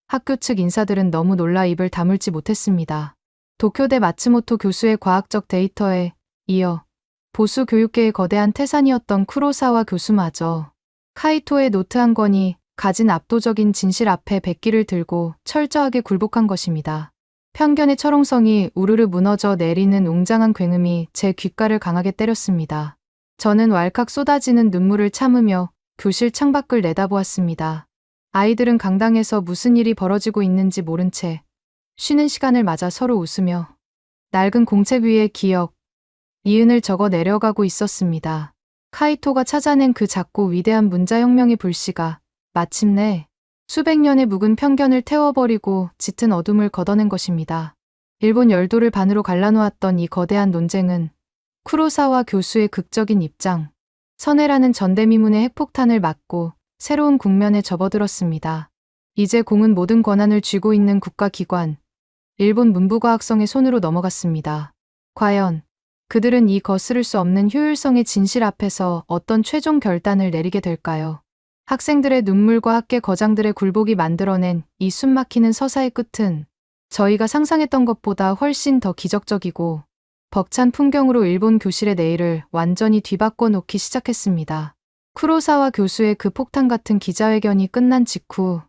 [SPEAKER 2] 학교 측 인사들은 너무 놀라 입을 다물지 못했습니다. 도쿄대 마츠모토 교수의 과학적 데이터에 이어 보수 교육계의 거대한 태산이었던 쿠로사와 교수마저 카이토의 노트 한 권이 가진 압도적인 진실 앞에 백기를 들고 철저하게 굴복한 것입니다. 편견의 철옹성이 우르르 무너져 내리는 웅장한 굉음이 제 귓가를 강하게 때렸습니다. 저는 왈칵 쏟아지는 눈물을 참으며 교실 창밖을 내다보았습니다. 아이들은 강당에서 무슨 일이 벌어지고 있는지 모른 채 쉬는 시간을 맞아 서로 웃으며 낡은 공책 위에 기억, 이은을 적어 내려가고 있었습니다. 카이토가 찾아낸 그 작고 위대한 문자혁명의 불씨가 마침내 수백 년의 묵은 편견을 태워버리고 짙은 어둠을 걷어낸 것입니다. 일본 열도를 반으로 갈라놓았던 이 거대한 논쟁은 쿠로사와 교수의 극적인 입장, 선해라는 전대미문의 핵폭탄을 맞고 새로운 국면에 접어들었습니다. 이제 공은 모든 권한을 쥐고 있는 국가기관, 일본 문부과학성의 손으로 넘어갔습니다. 과연 그들은 이 거스를 수 없는 효율성의 진실 앞에서 어떤 최종 결단을 내리게 될까요? 학생들의 눈물과 학계 거장들의 굴복이 만들어낸 이 숨막히는 서사의 끝은 저희가 상상했던 것보다 훨씬 더 기적적이고 벅찬 풍경으로 일본 교실의 내일을 완전히 뒤바꿔 놓기 시작했습니다. 쿠로사와 교수의 그 폭탄 같은 기자회견이 끝난 직후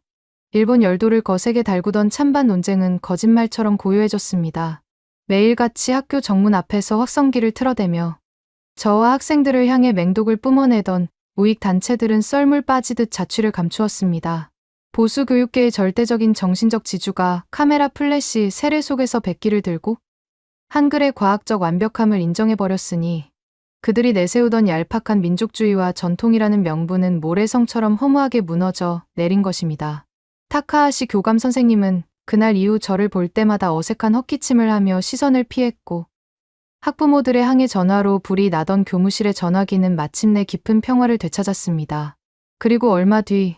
[SPEAKER 2] 일본 열도를 거세게 달구던 찬반 논쟁은 거짓말처럼 고요해졌습니다. 매일같이 학교 정문 앞에서 확성기를 틀어대며 저와 학생들을 향해 맹독을 뿜어내던 우익 단체들은 썰물 빠지듯 자취를 감추었습니다. 보수 교육계의 절대적인 정신적 지주가 카메라 플래시 세례 속에서 백기를 들고 한글의 과학적 완벽함을 인정해버렸으니 그들이 내세우던 얄팍한 민족주의와 전통이라는 명분은 모래성처럼 허무하게 무너져 내린 것입니다. 타카하시 교감 선생님은 그날 이후 저를 볼 때마다 어색한 헛기침을 하며 시선을 피했고 학부모들의 항해 전화로 불이 나던 교무실의 전화기는 마침내 깊은 평화를 되찾았습니다. 그리고 얼마 뒤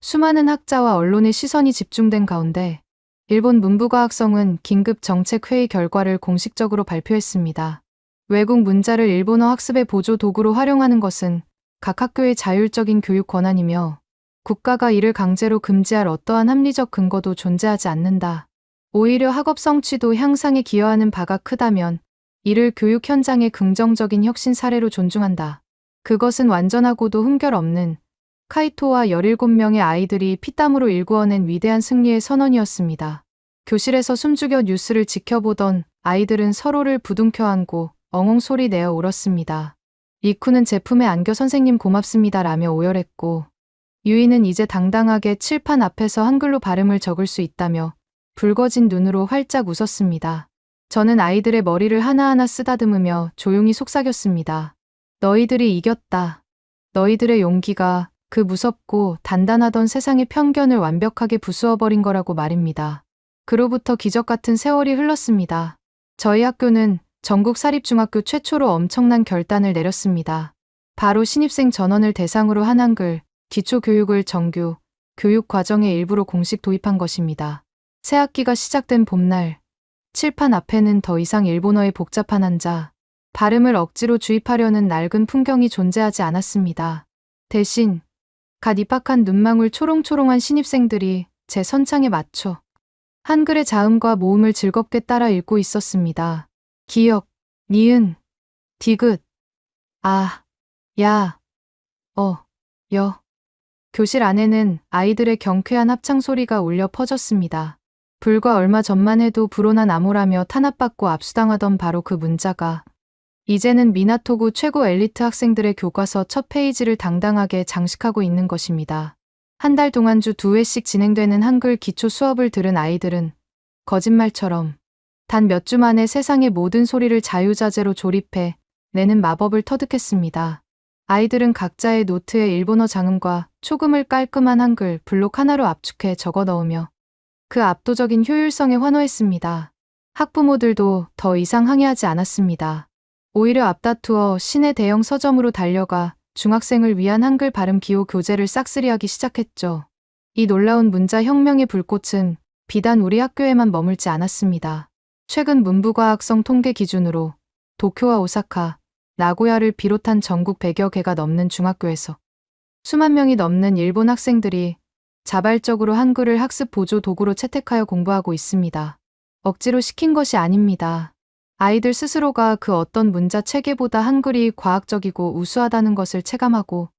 [SPEAKER 2] 수많은 학자와 언론의 시선이 집중된 가운데 일본 문부과학성은 긴급 정책회의 결과를 공식적으로 발표했습니다. 외국 문자를 일본어 학습의 보조 도구로 활용하는 것은 각 학교의 자율적인 교육 권한이며 국가가 이를 강제로 금지할 어떠한 합리적 근거도 존재하지 않는다. 오히려 학업 성취도 향상에 기여하는 바가 크다면 이를 교육 현장의 긍정적인 혁신 사례로 존중한다. 그것은 완전하고도 흠결 없는 카이토와 17명의 아이들이 피땀으로 일구어낸 위대한 승리의 선언이었습니다. 교실에서 숨죽여 뉴스를 지켜보던 아이들은 서로를 부둥켜 안고 엉엉 소리 내어 울었습니다. 리쿠는 제품에 안겨 선생님 고맙습니다 라며 오열했고 유이는 이제 당당하게 칠판 앞에서 한글로 발음을 적을 수 있다며 붉어진 눈으로 활짝 웃었습니다. 저는 아이들의 머리를 하나하나 쓰다듬으며 조용히 속삭였습니다. 너희들이 이겼다. 너희들의 용기가 그 무섭고 단단하던 세상의 편견을 완벽하게 부수어버린 거라고 말입니다. 그로부터 기적 같은 세월이 흘렀습니다. 저희 학교는 전국 사립중학교 최초로 엄청난 결단을 내렸습니다. 바로 신입생 전원을 대상으로 한 한글, 기초교육을 정규, 교육 과정의 일부로 공식 도입한 것입니다. 새 학기가 시작된 봄날, 칠판 앞에는 더 이상 일본어의 복잡한 한자, 발음을 억지로 주입하려는 낡은 풍경이 존재하지 않았습니다. 대신 갓 입학한 눈망울 초롱초롱한 신입생들이 제 선창에 맞춰 한글의 자음과 모음을 즐겁게 따라 읽고 있었습니다. 기역, 니은, 디귿, 아, 야, 여. 교실 안에는 아이들의 경쾌한 합창 소리가 울려 퍼졌습니다. 불과 얼마 전만 해도 불온한 암호라며 탄압받고 압수당하던 바로 그 문자가 이제는 미나토구 최고 엘리트 학생들의 교과서 첫 페이지를 당당하게 장식하고 있는 것입니다. 한 달 동안 주 2회씩 진행되는 한글 기초 수업을 들은 아이들은 거짓말처럼 단 몇 주 만에 세상의 모든 소리를 자유자재로 조립해 내는 마법을 터득했습니다. 아이들은 각자의 노트에 일본어 장음과 초금을 깔끔한 한글 블록 하나로 압축해 적어 넣으며 그 압도적인 효율성에 환호했습니다. 학부모들도 더 이상 항의하지 않았습니다. 오히려 앞다투어 시내 대형 서점으로 달려가 중학생을 위한 한글 발음 기호 교재를 싹쓸이하기 시작했죠. 이 놀라운 문자 혁명의 불꽃은 비단 우리 학교에만 머물지 않았습니다. 최근 문부과학성 통계 기준으로 도쿄와 오사카, 나고야를 비롯한 전국 100여 개가 넘는 중학교에서 수만 명이 넘는 일본 학생들이 자발적으로 한글을 학습 보조 도구로 채택하여 공부하고 있습니다. 억지로 시킨 것이 아닙니다. 아이들 스스로가 그 어떤 문자 체계보다 한글이 과학적이고 우수하다는 것을 체감하고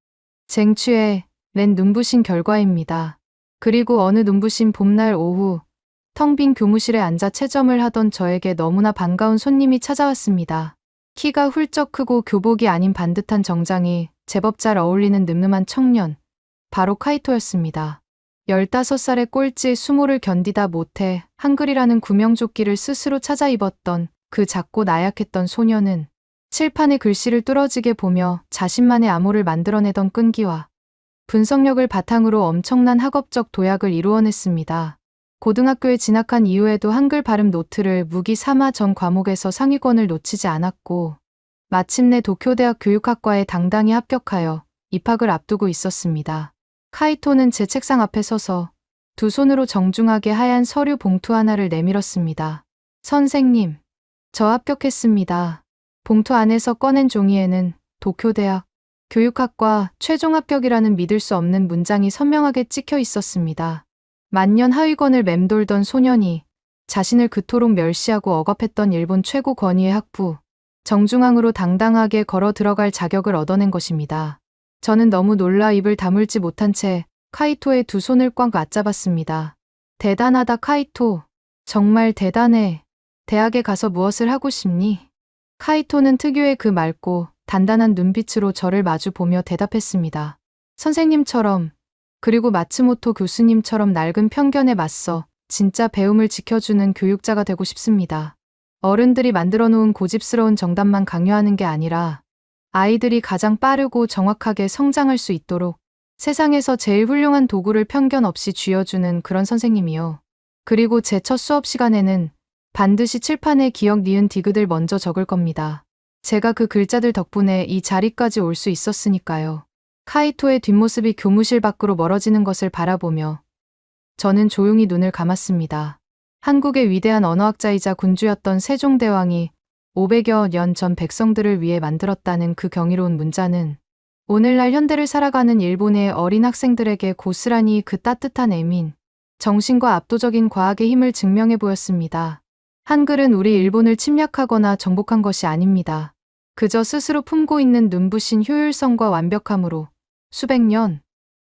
[SPEAKER 2] 쟁취해 낸 눈부신 결과입니다. 그리고 어느 눈부신 봄날 오후 텅 빈 교무실에 앉아 채점을 하던 저에게 너무나 반가운 손님이 찾아왔습니다. 키가 훌쩍 크고 교복이 아닌 반듯한 정장이 제법 잘 어울리는 늠름한 청년, 바로 카이토였습니다. 15살의 꼴찌 수모를 견디다 못해 한글이라는 구명조끼를 스스로 찾아 입었던 그 작고 나약했던 소녀는 칠판에 글씨를 뚫어지게 보며 자신만의 암호를 만들어내던 끈기와 분석력을 바탕으로 엄청난 학업적 도약을 이루어냈습니다. 고등학교에 진학한 이후에도 한글 발음 노트를 무기 삼아 전 과목에서 상위권을 놓치지 않았고 마침내 도쿄대학 교육학과에 당당히 합격하여 입학을 앞두고 있었습니다. 카이토는 제 책상 앞에 서서 두 손으로 정중하게 하얀 서류 봉투 하나를 내밀었습니다. 선생님, 저 합격했습니다. 봉투 안에서 꺼낸 종이에는 도쿄대학 교육학과 최종 합격이라는 믿을 수 없는 문장이 선명하게 찍혀 있었습니다. 만년 하위권을 맴돌던 소년이 자신을 그토록 멸시하고 억압했던 일본 최고 권위의 학부, 정중앙으로 당당하게 걸어 들어갈 자격을 얻어낸 것입니다. 저는 너무 놀라 입을 다물지 못한 채 카이토의 두 손을 꽉 맞잡았습니다. 대단하다 카이토. 정말 대단해. 대학에 가서 무엇을 하고 싶니? 카이토는 특유의 그 맑고 단단한 눈빛으로 저를 마주 보며 대답했습니다. 선생님처럼, 그리고 마츠모토 교수님처럼 낡은 편견에 맞서 진짜 배움을 지켜주는 교육자가 되고 싶습니다. 어른들이 만들어 놓은 고집스러운 정답만 강요하는 게 아니라 아이들이 가장 빠르고 정확하게 성장할 수 있도록 세상에서 제일 훌륭한 도구를 편견 없이 쥐어주는 그런 선생님이요. 그리고 제 첫 수업 시간에는 반드시 칠판에 기역 니은 디귿을 먼저 적을 겁니다. 제가 그 글자들 덕분에 이 자리까지 올 수 있었으니까요. 카이토의 뒷모습이 교무실 밖으로 멀어지는 것을 바라보며 저는 조용히 눈을 감았습니다. 한국의 위대한 언어학자이자 군주였던 세종대왕이 500여 년 전 백성들을 위해 만들었다는 그 경이로운 문자는 오늘날 현대를 살아가는 일본의 어린 학생들에게 고스란히 그 따뜻한 애민, 정신과 압도적인 과학의 힘을 증명해 보였습니다. 한글은 우리 일본을 침략하거나 정복한 것이 아닙니다. 그저 스스로 품고 있는 눈부신 효율성과 완벽함으로 수백 년,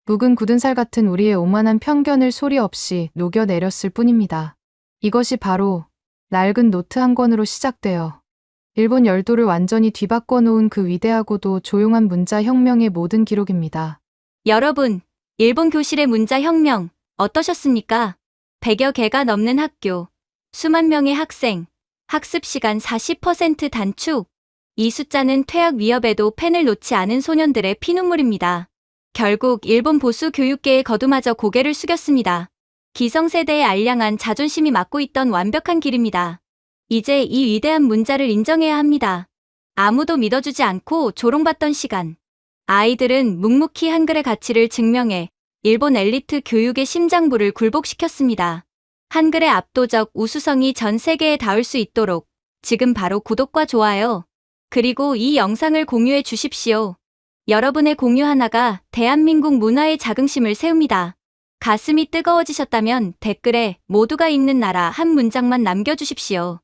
[SPEAKER 2] 묵은 굳은 살 같은 우리의 오만한 편견을 소리 없이 녹여내렸을 뿐입니다. 이것이 바로 낡은 노트 한 권으로 시작되어 일본 열도를 완전히 뒤바꿔 놓은 그 위대하고도 조용한 문자 혁명의 모든 기록입니다.
[SPEAKER 3] 여러분, 일본 교실의 문자 혁명 어떠셨습니까? 100여 개가 넘는 학교, 수만 명의 학생, 학습 시간 40% 단축. 이 숫자는 퇴학 위협에도 펜을 놓지 않은 소년들의 피눈물입니다. 결국 일본 보수 교육계의 거두마저 고개를 숙였습니다. 기성세대의 알량한 자존심이 막고 있던 완벽한 길입니다. 이제 이 위대한 문자를 인정해야 합니다. 아무도 믿어주지 않고 조롱받던 시간. 아이들은 묵묵히 한글의 가치를 증명해 일본 엘리트 교육의 심장부를 굴복시켰습니다. 한글의 압도적 우수성이 전 세계에 닿을 수 있도록 지금 바로 구독과 좋아요, 그리고 이 영상을 공유해 주십시오. 여러분의 공유 하나가 대한민국 문화에 자긍심을 세웁니다. 가슴이 뜨거워지셨다면 댓글에 모두가 있는 나라 한 문장만 남겨주십시오.